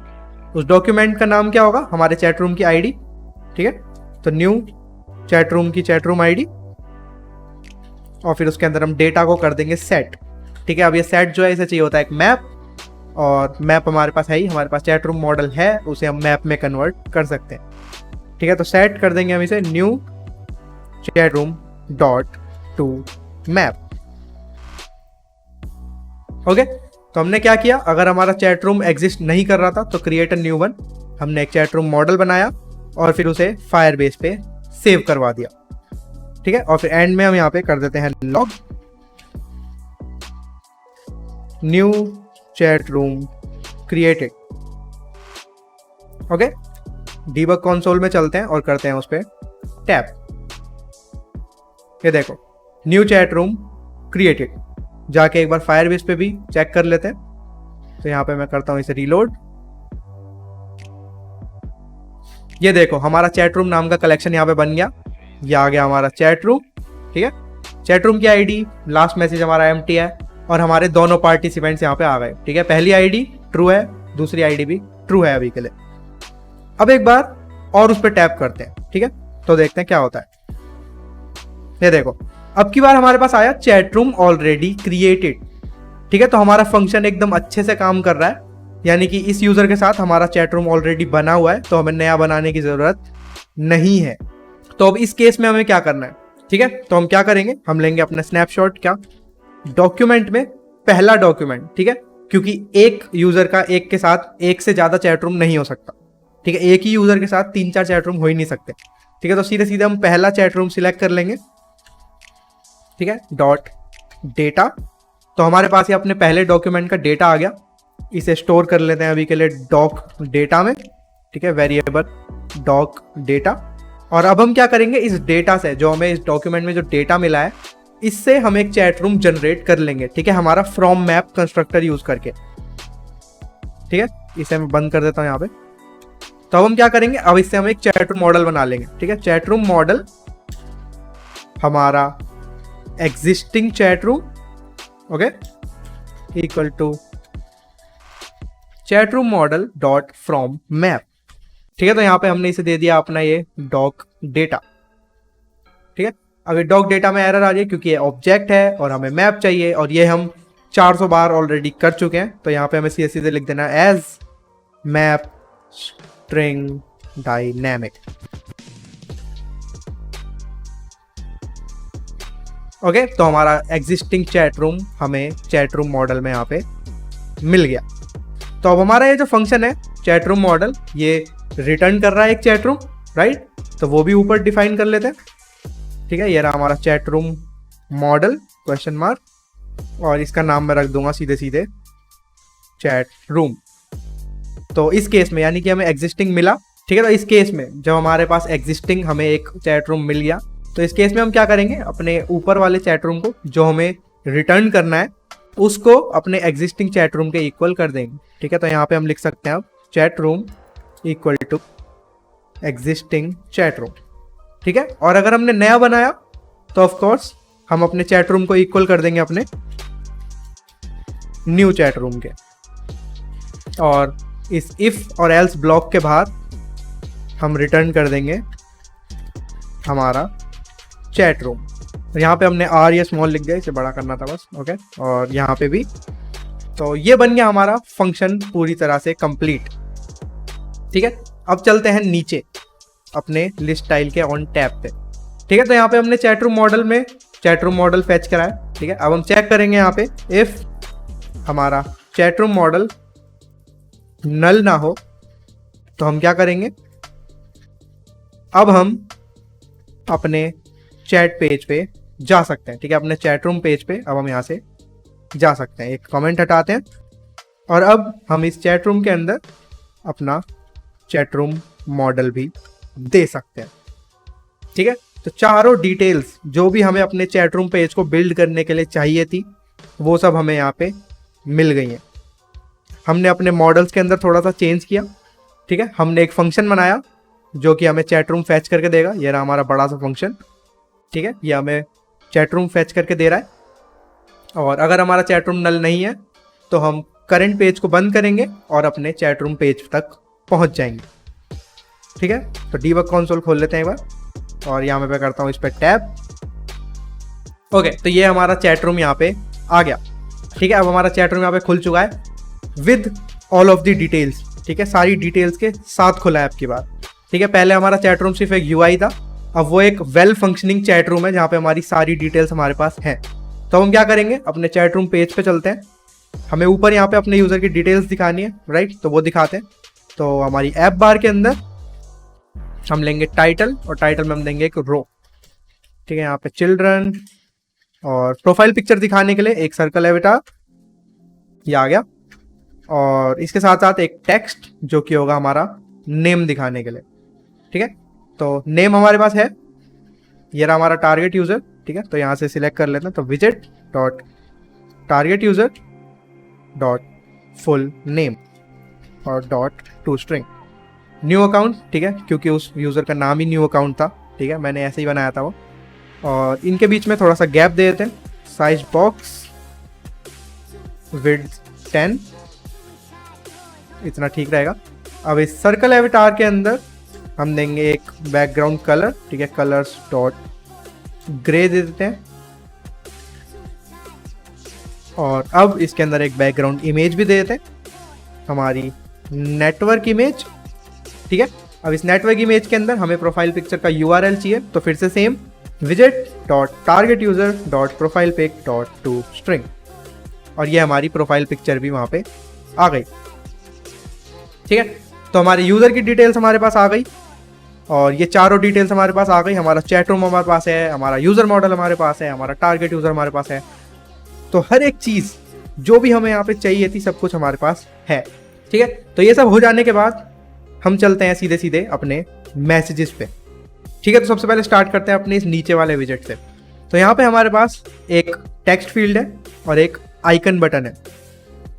Speaker 1: उस डॉक्यूमेंट का नाम क्या होगा, हमारे चैट रूम की आईडी। ठीक है, तो न्यू चैट रूम की चैट रूम आईडी, और फिर उसके अंदर हम डेटा को कर देंगे सेट। ठीक है, अब ये सेट जो है इसे चाहिए होता है एक मैप, और मैप हमारे पास है ही, हमारे पास चैट रूम मॉडल है, उसे हम मैप में कन्वर्ट कर सकते हैं। ठीक है, तो सेट कर देंगे हम इसे new chat room dot to map. Okay, तो हमने क्या किया, अगर हमारा चैट रूम एग्जिस्ट नहीं कर रहा था तो क्रिएट अ न्यू वन। हमने एक चैट रूम मॉडल बनाया और फिर उसे फायरबेस पे सेव करवा दिया। ठीक है, और फिर एंड में हम यहाँ पे कर देते हैं log new chat room created. Okay, debug console में चलते हैं और करते हैं उस पर टैप। ये देखो न्यू चैट रूम क्रिएटेड। जाके एक बार फायरबेस पे भी चेक कर लेते हैं। तो यहाँ पे मैं करता हूँ इसे रीलोड। ये देखो हमारा चैट रूम नाम का कलेक्शन यहाँ पे बन गया। ये आ गया हमारा चैट रूम। ठीक है, चैट रूम की आईडी, लास्ट मैसेज हमारा एम्प्टी है और हमारे दोनों पार्टिसिपेंट्स यहाँ पे आ गए। ठीक है, पहली आईडी ट्रू है, दूसरी आईडी भी ट्रू है अभी के लिए। अब एक बार और उस पर टैप करते हैं। ठीक है, तो देखते हैं क्या होता है। ये देखो अब की बार हमारे पास आया चैट रूम ऑलरेडी क्रिएटेड। ठीक है, तो हमारा फंक्शन एकदम अच्छे से काम कर रहा है, यानी कि इस यूजर के साथ हमारा चैट रूम ऑलरेडी बना हुआ है, तो हमें नया बनाने की जरूरत नहीं है। तो अब इस केस में हमें क्या करना है? ठीक है, तो हम क्या करेंगे, हम लेंगे अपना स्नैपशॉट, क्या डॉक्यूमेंट में पहला डॉक्यूमेंट। ठीक है, क्योंकि एक यूजर का एक के साथ एक से ज्यादा चैट रूम नहीं हो सकता। ठीक है, एक ही यूजर के साथ 3-4 चैट रूम हो ही नहीं सकते। ठीक है, तो सीधे सीधे हम पहला चैट रूम सिलेक्ट कर लेंगे। ठीक है, डॉट डेटा, तो हमारे पास ये अपने पहले डॉक्यूमेंट का डेटा आ गया। इसे स्टोर कर लेते हैं अभी के लिए डॉक डेटा में। ठीक है, वेरिएबल डॉक डेटा। और अब हम क्या करेंगे, इस डेटा से, जो हमें इस डॉक्यूमेंट में जो डेटा मिला है, इससे हम एक चैट रूम जनरेट कर लेंगे। ठीक है, हमारा फ्रॉम मैप कंस्ट्रक्टर यूज करके। ठीक है, इसे मैं बंद कर देता हूं यहाँ पे। तो अब हम क्या करेंगे, अब इससे हम एक चैट रूम मॉडल बना लेंगे। ठीक है, चैट रूम मॉडल हमारा existing chat room, okay, equal to chat room model dot from map. ठीक है, तो यहां पे हमने इसे दे दिया अपना ये डॉक डेटा। ठीक है, अगर डॉक डेटा में एरर आ जाए क्योंकि ये ऑब्जेक्ट है और हमें मैप चाहिए, और ये हम 400 बार ऑलरेडी कर चुके हैं, तो यहाँ पे हमें सीधे सीधे लिख देना as map string dynamic. Okay, तो हमारा एग्जिस्टिंग चैट रूम हमें चैट रूम मॉडल में यहाँ पे मिल गया। तो अब हमारा ये जो फंक्शन है चैट रूम मॉडल, ये रिटर्न कर रहा है एक चैट रूम, राइट, तो वो भी ऊपर डिफाइन कर लेते हैं। ठीक है, ये रहा हमारा chat room model question mark, और इसका नाम मैं रख दूंगा सीधे सीधे चैट रूम। तो इस केस में यानी कि हमें एग्जिस्टिंग मिला। ठीक है, तो इस केस में जब हमारे पास एग्जिस्टिंग हमें एक चैट रूम मिल गया, तो इस केस में हम क्या करेंगे, अपने ऊपर वाले चैट रूम को जो हमें रिटर्न करना है उसको अपने एग्जिस्टिंग चैट रूम के इक्वल कर देंगे। ठीक है, तो यहाँ पे हम लिख सकते हैं अब chat room equal to existing chat room. ठीक है, और अगर हमने नया बनाया तो ऑफ कोर्स हम अपने चैट रूम को इक्वल कर देंगे अपने न्यू चैट रूम के, और इस इफ और एल्स ब्लॉक के बाद हम रिटर्न कर देंगे हमारा चैट रूम। यहाँ पे हमने आर या स्मॉल लिख दिया, इसे बड़ा करना था बस, ओके, और यहाँ पे भी। तो ये बन गया हमारा फंक्शन पूरी तरह से कंप्लीट। ठीक है, अब चलते हैं नीचे अपने लिस्ट स्टाइल के ऑन टैब पे। ठीक है, तो यहाँ पे हमने चैट रूम मॉडल में चैट रूम मॉडल फेच करा है। ठीक है, अब हम चेक करेंगे यहाँ पे इफ हमारा चैट रूम मॉडल नल ना हो तो हम क्या करेंगे, अब हम अपने चैट पेज पे जा सकते हैं। ठीक है, अपने चैट रूम पेज पे अब हम यहाँ से जा सकते हैं। एक कमेंट हटाते हैं और अब हम इस चैट रूम के अंदर अपना चैट रूम मॉडल भी दे सकते हैं। ठीक है, तो चारों डिटेल्स जो भी हमें अपने चैट रूम पेज को बिल्ड करने के लिए चाहिए थी वो सब हमें यहाँ पे मिल गई हैं। हमने अपने मॉडल्स के अंदर थोड़ा सा चेंज किया। ठीक है, हमने एक फंक्शन बनाया जो कि हमें चैट रूम फैच करके देगा। ये रहा हमारा बड़ा सा फंक्शन। ठीक है, ये हमें चैट रूम फैच करके दे रहा है, और अगर हमारा चैट रूम नल नहीं है तो हम करंट पेज को बंद करेंगे और अपने चैट रूम पेज तक पहुंच जाएंगे। ठीक है, तो डीबग कंसोल खोल लेते हैं एक बार, और यहाँ मैं करता हूँ इस पर टैब। ओके, तो ये हमारा चैट रूम यहाँ पे आ गया। ठीक है, अब हमारा चैट रूम यहाँ पे खुल चुका है with all of the details. ठीक है, सारी डिटेल्स के साथ खुला है आपकी बात। ठीक है, पहले हमारा चैट रूम सिर्फ एक यूआई था, अब वो एक वेल फंक्शनिंग चैट रूम है जहाँ पे हमारी सारी डिटेल्स हमारे पास हैं। तो हम क्या करेंगे, अपने चैट रूम पेज पे चलते हैं। हमें ऊपर यहाँ पे अपने यूजर की डिटेल्स दिखानी है, राइट, तो वो दिखाते हैं। तो हमारी ऐप बार के अंदर हम लेंगे टाइटल, और टाइटल में हम देंगे एक रो। ठीक है, यहाँ पे चिल्ड्रन, और प्रोफाइल पिक्चर दिखाने के लिए एक सर्कल है बेटा, ये आ गया, और इसके साथ साथ एक टेक्स्ट जो कि होगा हमारा नेम दिखाने के लिए। ठीक है, तो नेम हमारे पास है, ये रहा हमारा टारगेट यूजर। ठीक है, तो यहाँ से सिलेक्ट कर लेते हैं, तो विजिट dot target user dot full name और dot to string. New account, ठीक है, क्योंकि उस यूज़र का नाम ही न्यू अकाउंट था, ठीक है, मैंने ऐसे ही बनाया था वो। और इनके बीच में थोड़ा सा गैप दे देते हैं। साइज बॉक्स विड्थ 10, इतना ठीक रहेगा। अब इस सर्कल एविटार के अंदर हम देंगे एक बैकग्राउंड कलर, ठीक है, कलर्स डॉट ग्रे दे देते हैं। और अब इसके अंदर एक बैकग्राउंड इमेज भी दे देते हैं, हमारी नेटवर्क इमेज, ठीक है। अब इस नेटवर्क इमेज के अंदर हमें प्रोफाइल पिक्चर का URL चाहिए, तो फिर से सेम विजेट dot target user dot profile pic dot to string, और ये हमारी प्रोफाइल पिक्चर भी वहाँ पे आ गई, ठीक है। तो हमारे यूज़र की डिटेल्स हमारे पास आ गई, और ये चारों डिटेल्स हमारे पास आ गई। हमारा चैट रूम हमारे पास है, हमारा यूज़र मॉडल हमारे पास है, हमारा टारगेट यूज़र हमारे पास है। तो हर एक चीज़ जो भी हमें यहाँ पे चाहिए थी सब कुछ हमारे पास है, ठीक है। तो ये सब हो जाने के बाद हम चलते हैं सीधे सीधे अपने मैसेजेस पे, ठीक है। तो सबसे पहले स्टार्ट करते हैं अपने इस नीचे वाले विजेट से। तो यहाँ पे हमारे पास एक टेक्स्ट फील्ड है और एक आइकन बटन है,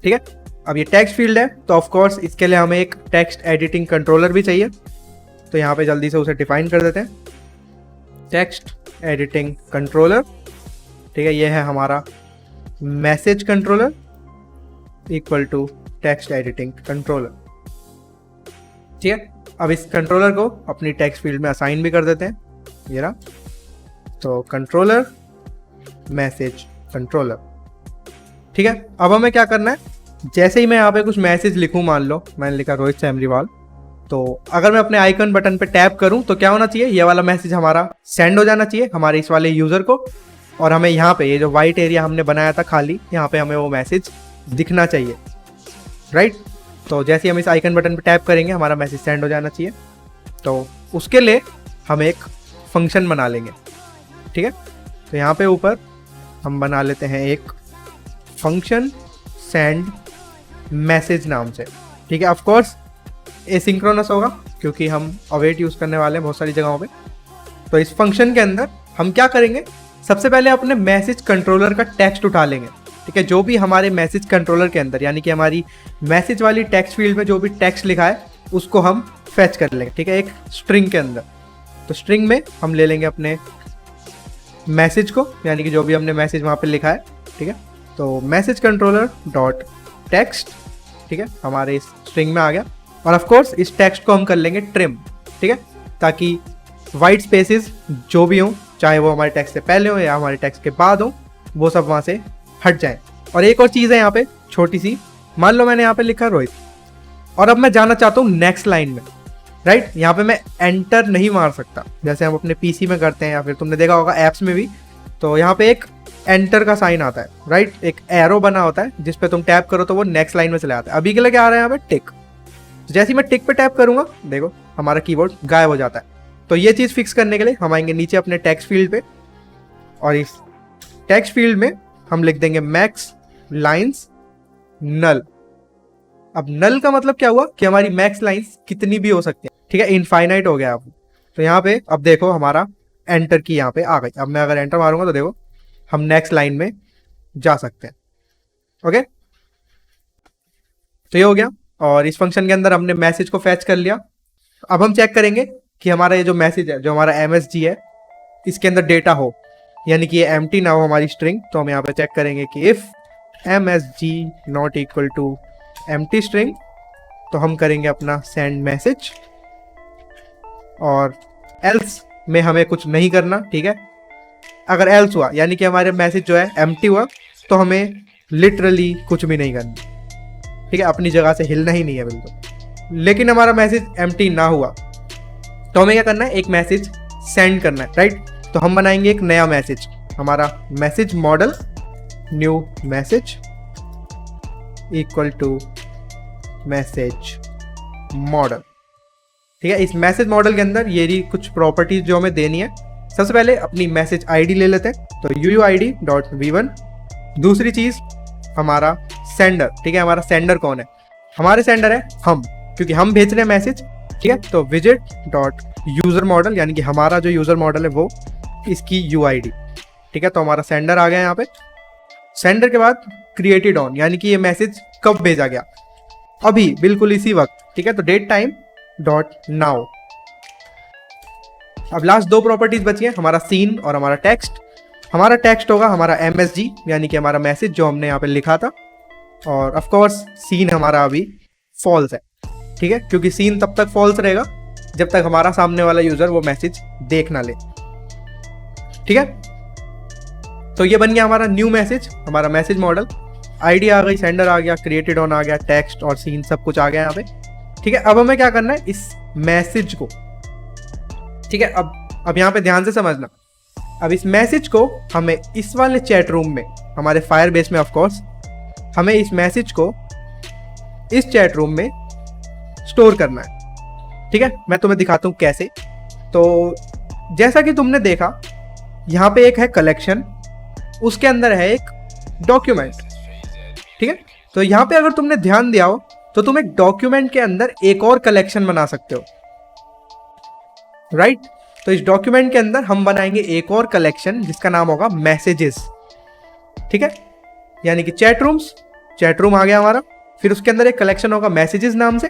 Speaker 1: ठीक है। अब ये टेक्स्ट फील्ड है तो ऑफ कोर्स इसके लिए हमें एक टेक्स्ट एडिटिंग कंट्रोलर भी चाहिए, तो यहाँ पे जल्दी से उसे डिफाइन कर देते हैं। टेक्स्ट एडिटिंग कंट्रोलर, ठीक है, ये है हमारा message controller equal to text editing controller, ठीक है। अब इस कंट्रोलर को अपनी टेक्स्ट फील्ड में असाइन भी कर देते हैं, ये रहा। तो कंट्रोलर मैसेज कंट्रोलर, ठीक है। अब हमें क्या करना है, जैसे ही मैं यहाँ पे कुछ मैसेज लिखूँ, मान लो मैंने लिखा रोहित सैमरीवाल, तो अगर मैं अपने आइकन बटन पे टैप करूँ तो क्या होना चाहिए, ये वाला मैसेज हमारा सेंड हो जाना चाहिए हमारे इस वाले यूज़र को, और हमें यहाँ पे ये जो वाइट एरिया हमने बनाया था खाली, यहाँ पे हमें वो मैसेज दिखना चाहिए, राइट। तो जैसे ही हम इस आइकन बटन पे टैप करेंगे हमारा मैसेज सेंड हो जाना चाहिए। तो उसके लिए हम एक फंक्शन बना लेंगे, ठीक है। तो यहाँ पे ऊपर हम बना लेते हैं एक फंक्शन सेंड मैसेज नाम से, ठीक है। ऑफ कोर्स एसिंक्रोनस होगा क्योंकि हम अवेट यूज़ करने वाले हैं बहुत सारी जगहों पे। तो इस फंक्शन के अंदर हम क्या करेंगे, सबसे पहले अपने मैसेज कंट्रोलर का टेक्स्ट उठा लेंगे, ठीक है। जो भी हमारे मैसेज कंट्रोलर के अंदर यानी कि हमारी मैसेज वाली टेक्स्ट फील्ड में जो भी टेक्स्ट लिखा है उसको हम फैच कर लेंगे, ठीक है, एक स्ट्रिंग के अंदर। तो स्ट्रिंग में हम ले लेंगे अपने मैसेज को, यानी कि जो भी हमने मैसेज वहाँ पे लिखा है, ठीक है। तो मैसेज कंट्रोलर डॉट टेक्स्ट, ठीक है, हमारे इस स्ट्रिंग में आ गया। और ऑफ कोर्स इस टेक्स्ट को हम कर लेंगे ट्रिम, ठीक है, ताकि वाइट स्पेसेस जो भी हों, चाहे वो हमारे टेक्स्ट से पहले हो या हमारे टेक्स्ट के बाद हो, वो सब वहाँ से हट जाए। और एक और चीज़ है यहाँ पे छोटी सी, मान लो मैंने यहाँ पे लिखा रोहित, और अब मैं जाना चाहता हूँ नेक्स्ट लाइन में, राइट। यहाँ पे मैं एंटर नहीं मार सकता जैसे हम अपने पीसी में करते हैं, या फिर तुमने देखा होगा ऐप्स में भी, तो यहाँ पे एक एंटर का साइन आता है, राइट, एक एरो बना होता है जिस पे तुम टैप करो तो वो नेक्स्ट लाइन में चले आता है। अभी के लिए क्या आ रहा है यहाँ पे टिक, जैसे ही मैं टिक पे टैप करूंगा देखो हमारा कीबोर्ड गायब हो जाता है। तो ये चीज़ फिक्स करने के लिए हम आएंगे नीचे अपने टेक्स्ट फील्ड पे, और इस टेक्स्ट फील्ड में हम लिख देंगे मैक्स लाइंस नल। अब नल का मतलब क्या हुआ कि हमारी मैक्स लाइंस कितनी भी हो सकती है, ठीक है, इनफाइनाइट हो गया अब। तो यहाँ पे अब देखो हमारा एंटर की यहाँ पे आ गई। अब मैं अगर एंटर मारूंगा तो देखो हम नेक्स्ट लाइन में जा सकते हैं, ओके। तो ये हो गया, और इस फंक्शन के अंदर हमने मैसेज को फैच कर लिया। अब हम चेक करेंगे कि हमारा ये जो मैसेज है, जो हमारा MSG है, इसके अंदर डेटा हो, यानी कि ये एम्प्टी ना हो हमारी स्ट्रिंग। तो हम यहाँ पे चेक करेंगे कि if MSG not equal to empty string, तो हम करेंगे अपना सेंड मैसेज, और एल्स में हमें कुछ नहीं करना, ठीक है। अगर एल्स हुआ यानी कि हमारे मैसेज जो है एम्प्टी हुआ, तो हमें लिटरली कुछ भी नहीं करना, ठीक है, अपनी जगह से हिलना ही नहीं है बिल्कुल। लेकिन हमारा मैसेज एम्प्टी ना हुआ तो हमें क्या करना है, एक मैसेज सेंड करना है, राइट। तो हम बनाएंगे एक नया मैसेज, हमारा message model new message equal to message model, ठीक है। इस मैसेज मॉडल के अंदर ये रही कुछ प्रॉपर्टीज जो हमें देनी है। सबसे पहले अपनी मैसेज आईडी ले लेते हैं, तो UUID.v1। दूसरी चीज़ हमारा सेंडर, ठीक है, हमारा सेंडर कौन है, हमारे सेंडर है हम, क्योंकि हम भेज रहे हैं मैसेज, ठीक है। तो widget.user मॉडल, यानी कि हमारा जो यूज़र मॉडल है वो इसकी UID, ठीक है। तो हमारा सेंडर आ गया यहाँ पे। सेंडर के बाद क्रिएटेड ऑन, यानी कि ये मैसेज कब भेजा गया, अभी बिल्कुल इसी वक्त, ठीक है। तो डेट टाइम डॉट नाउ। अब लास्ट दो प्रॉपर्टीज बची हैं, हमारा सीन और हमारा टेक्स्ट। हमारा टेक्स्ट होगा हमारा MSG, यानी कि हमारा मैसेज जो हमने यहाँ पे लिखा था, और ऑफ कोर्स सीन हमारा अभी फॉल्स है, ठीक है, क्योंकि सीन तब तक फॉल्स रहेगा जब तक हमारा सामने वाला यूजर वो मैसेज देख ना ले, ठीक है। तो ये बन गया हमारा न्यू मैसेज, हमारा मैसेज मॉडल। आईडी आ गई, सेंडर आ गया, क्रिएटेड ऑन आ गया, टेक्स्ट और सीन सब कुछ आ गया यहाँ पे, ठीक है। अब हमें क्या करना है, इस मैसेज को, ठीक है, अब यहाँ पे ध्यान से समझना। अब इस मैसेज को हमें इस वाले चैट रूम में, हमारे फायरबेस में ऑफ कोर्स, हमें इस मैसेज को इस चैट रूम में स्टोर करना है, ठीक है। मैं तुम्हें दिखाता हूँ कैसे। तो जैसा कि तुमने देखा, यहाँ पे एक है कलेक्शन, उसके अंदर है एक डॉक्यूमेंट, ठीक है। तो यहाँ पे अगर तुमने ध्यान दिया हो तो तुम एक डॉक्यूमेंट के अंदर एक और कलेक्शन बना सकते हो, राइट। तो इस डॉक्यूमेंट के अंदर हम बनाएंगे एक और कलेक्शन जिसका नाम होगा मैसेजेस, ठीक है। यानी कि चैट रूम आ गया हमारा, फिर उसके अंदर एक कलेक्शन होगा मैसेजेस नाम से,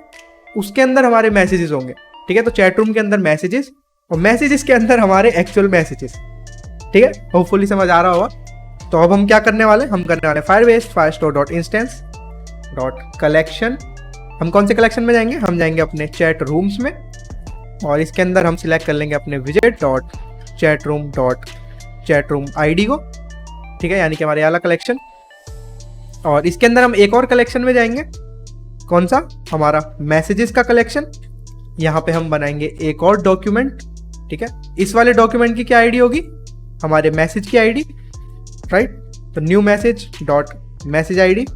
Speaker 1: उसके अंदर हमारे मैसेजेस होंगे, ठीक है। तो चैट रूम के अंदर मैसेजेस और मैसेजेस के अंदर हमारे एक्चुअल मैसेजेस, ठीक है। होपफुली समझ आ रहा होगा। तो अब हम क्या करने वाले, हम करने वाले Firebase Firestore dot instance dot collection. हम कौन से कलेक्शन में जाएंगे, हम जाएंगे अपने चैट रूम्स में, और इसके अंदर हम सिलेक्ट कर लेंगे अपने विजेट डॉट चैट रूम ID को, ठीक है, यानी कि हमारे वाला कलेक्शन। और इसके अंदर हम एक और कलेक्शन में जाएंगे, कौन सा, हमारा मैसेजेस का कलेक्शन। यहाँ पे हम बनाएंगे एक और डॉक्यूमेंट, ठीक है। इस वाले डॉक्यूमेंट की क्या ID होगी, हमारे मैसेज की ID, राइट। तो new message dot message ID,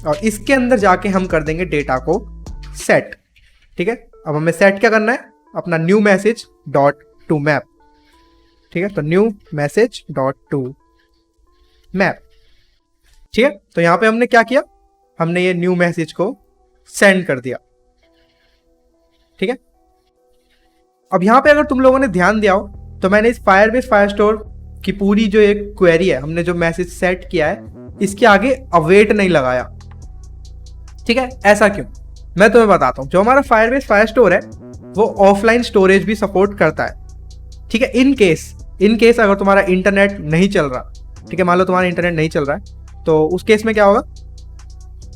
Speaker 1: और इसके अंदर जाके हम कर देंगे डेटा को सेट, ठीक है। अब हमें सेट क्या करना है, अपना new message dot to map, ठीक है। तो new message dot to map, ठीक है। तो यहाँ पे हमने क्या किया, हमने ये न्यू मैसेज को सेंड कर दिया, ठीक है। अब यहाँ पे अगर तुम लोगों ने ध्यान दिया हो तो मैंने इस फायरबेस फायरस्टोर की पूरी जो एक क्वेरी है, हमने जो मैसेज सेट किया है, इसके आगे अवेट नहीं लगाया, ठीक है। ऐसा क्यों, मैं तुम्हें बताता हूं। जो हमारा फायरबेस फायरस्टोर है वो ऑफलाइन स्टोरेज भी सपोर्ट करता है, ठीक है। इन केस अगर तुम्हारा इंटरनेट नहीं चल रहा, ठीक है, मान लो तुम्हारा इंटरनेट नहीं चल रहा है, तो उस केस में क्या होगा,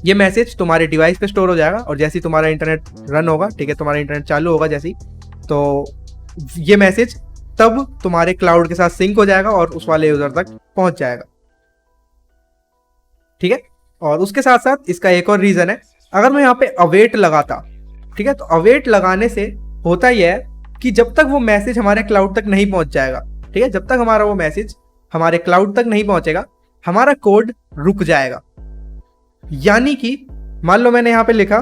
Speaker 1: ये मैसेज तुम्हारे डिवाइस पे स्टोर हो जाएगा, और जैसे ही तुम्हारा इंटरनेट रन होगा, ठीक है, तुम्हारा इंटरनेट चालू होगा जैसे ही, तो ये मैसेज तब तुम्हारे क्लाउड के साथ सिंक हो जाएगा और उस वाले यूजर तक पहुंच जाएगा, ठीक है। और उसके साथ साथ इसका एक और रीजन है, अगर मैं यहाँ पे अवेट लगाता, ठीक है, तो अवेट लगाने से होता यह है कि जब तक वो मैसेज हमारे क्लाउड तक नहीं पहुंच जाएगा, ठीक है, जब तक हमारा वो मैसेज हमारे क्लाउड तक नहीं पहुंचेगा, हमारा कोड रुक जाएगा। यानी कि मान लो मैंने यहाँ पे लिखा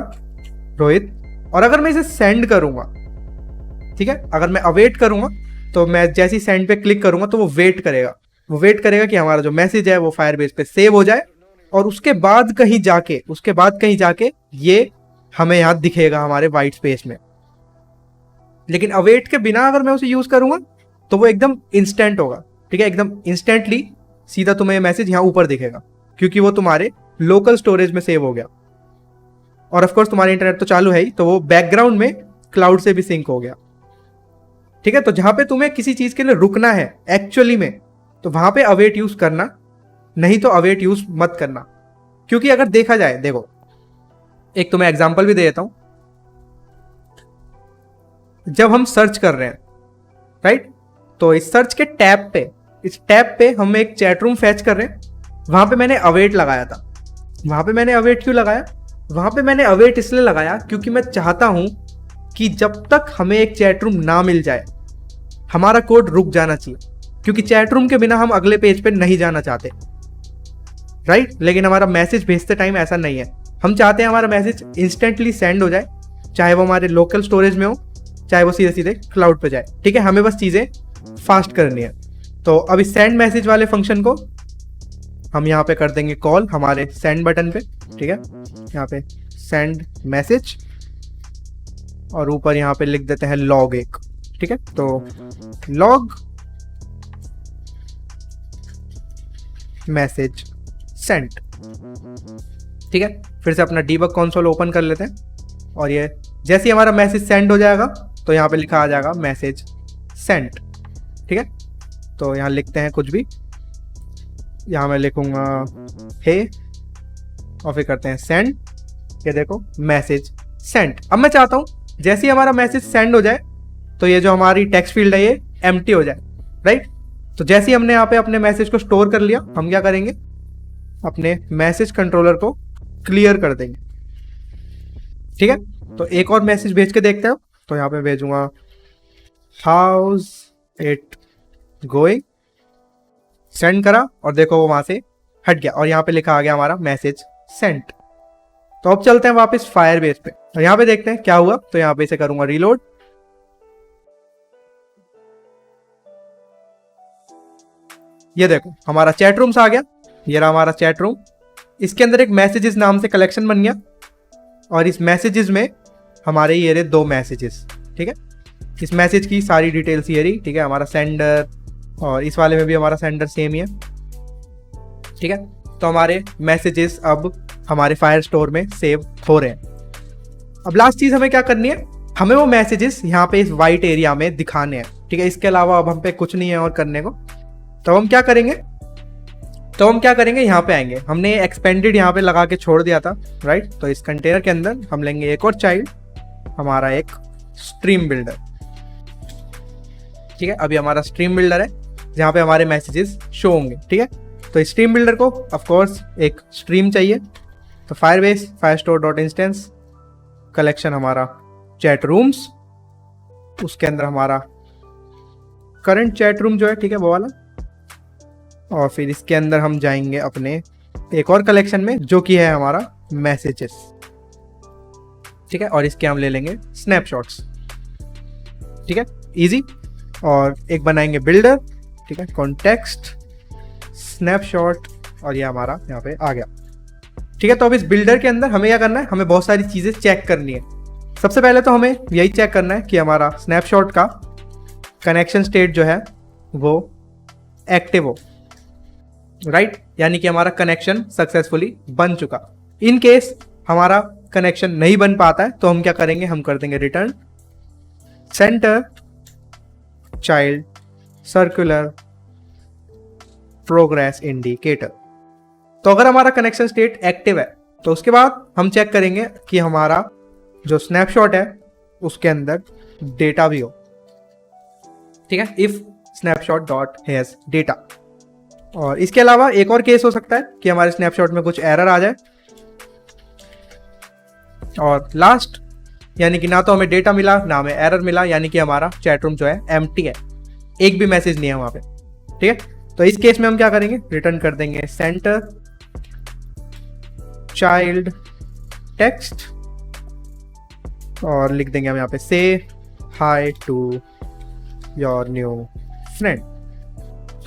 Speaker 1: रोहित, और अगर मैं इसे सेंड करूंगा, ठीक है, अगर मैं अवेट करूंगा, तो मैं जैसे ही सेंड पे क्लिक करूंगा तो वो वेट करेगा कि हमारा जो मैसेज है वो फायरबेस पे सेव हो जाए, और उसके बाद कहीं जाके ये हमें यहाँ दिखेगा हमारे वाइट स्पेस में। लेकिन अवेट के बिना अगर मैं उसे यूज करूंगा तो वो एकदम इंस्टेंट होगा, ठीक है, एकदम इंस्टेंटली सीधा तुम्हें मैसेज यहाँ ऊपर दिखेगा, क्योंकि वो तुम्हारे लोकल स्टोरेज में सेव हो गया। और ऑफकोर्स तुम्हारा इंटरनेट तो चालू है ही, तो वो बैकग्राउंड में क्लाउड से भी सिंक हो गया, ठीक है। तो जहां पे तुम्हें किसी चीज के लिए रुकना है एक्चुअली में, तो वहां पे अवेट यूज करना, नहीं तो अवेट यूज मत करना। क्योंकि अगर देखा जाए, देखो एक तुम्हें एग्जांपल भी दे देता हूं। जब हम सर्च कर रहे हैं, राइट, तो इस सर्च के टैब पे हम एक चैट रूम फैच कर रहे हैं, वहां पे मैंने अवेट लगाया था। वहां पे मैंने अवेट क्यों लगाया, वहां पे मैंने अवेट इसलिए लगाया क्योंकि मैं चाहता हूं कि जब तक हमें एक चैट रूम ना मिल जाए, हमारा कोड रुक जाना चाहिए, क्योंकि चैट रूम के बिना हम अगले पेज पे नहीं जाना चाहते, राइट। लेकिन हमारा मैसेज भेजते टाइम ऐसा नहीं है, हम चाहते हैं हमारा मैसेज इंस्टेंटली सेंड हो जाए, चाहे वो हमारे लोकल स्टोरेज में हो, चाहे वो सीधे सीधे क्लाउड पे जाए, ठीक है। हमें बस चीजें फास्ट करनी है। तो अब इस सेंड मैसेज वाले फंक्शन को हम यहाँ पे कर देंगे कॉल हमारे सेंड बटन पे, ठीक है, यहाँ पे सेंड मैसेज, और ऊपर यहाँ पे लिख देते हैं लॉग 1, ठीक है। तो लॉग मैसेज सेंट। ठीक है, फिर से अपना डीबग कंसोल ओपन कर लेते हैं और ये जैसे ही हमारा मैसेज सेंड हो जाएगा तो यहाँ पे लिखा आ जाएगा मैसेज सेंट। ठीक है, तो यहाँ लिखते हैं कुछ भी, यहाँ मैं लिखूंगा हे और फिर करते हैं सेंड। ये देखो मैसेज सेंड। अब मैं चाहता हूँ जैसे ही हमारा मैसेज सेंड हो जाए तो ये जो हमारी टेक्स्ट फील्ड है ये एम्प्टी हो जाए, राइट। तो जैसे ही हमने यहाँ पे अपने मैसेज को स्टोर कर लिया, हम क्या करेंगे, अपने मैसेज कंट्रोलर को क्लियर कर देंगे। ठीक है, तो एक और मैसेज भेज के देखते हैं। तो यहाँ पे भेजूंगा हाउस इट गोइंग, सेंड करा और देखो वो वहां से हट गया और यहाँ पे लिखा आ गया हमारा मैसेज सेंट। तो अब चलते हैं वापस फायरबेस पे और यहाँ पे देखते हैं क्या हुआ। तो यहाँ पे इसे करूंगा रीलोड। ये देखो हमारा चैट रूम आ गया, ये रहा हमारा चैट रूम। इसके अंदर एक मैसेजेस नाम से कलेक्शन बन गया और इस मैसेजेस में हमारे ये रहे 2 मैसेजेस। ठीक है, इस मैसेज की सारी डिटेल्स ये रही। ठीक है, हमारा सेंडर और इस वाले में भी हमारा सेंडर सेम ही है। ठीक है, तो हमारे मैसेजेस अब हमारे फायर स्टोर में सेव हो रहे हैं। अब लास्ट चीज हमें क्या करनी है, हमें वो मैसेजेस यहाँ पे इस वाइट एरिया में दिखाने हैं। ठीक है, इसके अलावा अब हम पे कुछ नहीं है और करने को। तो हम क्या करेंगे, यहाँ पे आएंगे। हमने एक्सपेंडेड यहाँ पे लगा के छोड़ दिया था, राइट। तो इस कंटेनर के अंदर हम लेंगे एक और चाइल्ड, हमारा एक स्ट्रीम बिल्डर। ठीक है, अभी हमारा स्ट्रीम बिल्डर है जहाँ पे हमारे मैसेजेस शो होंगे। ठीक है, तो इस स्ट्रीम बिल्डर को ऑफ कोर्स एक स्ट्रीम चाहिए। तो फायरबेस firestore.instance कलेक्शन हमारा चैट रूम्स, उसके अंदर हमारा करंट चैट रूम जो है, ठीक है, वो वाला। और फिर इसके अंदर हम जाएंगे अपने एक और कलेक्शन में जो कि है हमारा मैसेजेस। ठीक है, और इसके हम ले लेंगे स्नैपशॉट्स। ठीक है, इजी। और एक बनाएंगे बिल्डर। ठीक है, कॉन्टेक्स्ट स्नैपशॉट और ये हमारा यहाँ पे आ गया। ठीक है, तो अब इस बिल्डर के अंदर हमें क्या करना है, हमें बहुत सारी चीजें चेक करनी है। सबसे पहले तो हमें यही चेक करना है कि हमारा स्नैपशॉट का कनेक्शन स्टेट जो है वो एक्टिव हो, राइट, यानी कि हमारा कनेक्शन सक्सेसफुली बन चुका। इन केस हमारा कनेक्शन नहीं बन पाता है तो हम क्या करेंगे, हम कर देंगे return centre child circular progress indicator. तो अगर हमारा कनेक्शन स्टेट एक्टिव है तो उसके बाद हम चेक करेंगे कि हमारा जो स्नैपशॉट है उसके अंदर डेटा भी हो। ठीक है, if snapshot dot has data. और इसके अलावा एक और केस हो सकता है कि हमारे स्नैपशॉट में कुछ एरर आ जाए। और लास्ट, यानी कि ना तो हमें डेटा मिला ना हमें एरर मिला, यानी कि हमारा चैट रूम जो है एम्प्टी है, एक भी मैसेज नहीं है वहां पे। ठीक है, तो इस केस में हम क्या करेंगे, रिटर्न कर देंगे सेंटर चाइल्ड टेक्स्ट और लिख देंगे हम यहाँ पे से hi to your new friend.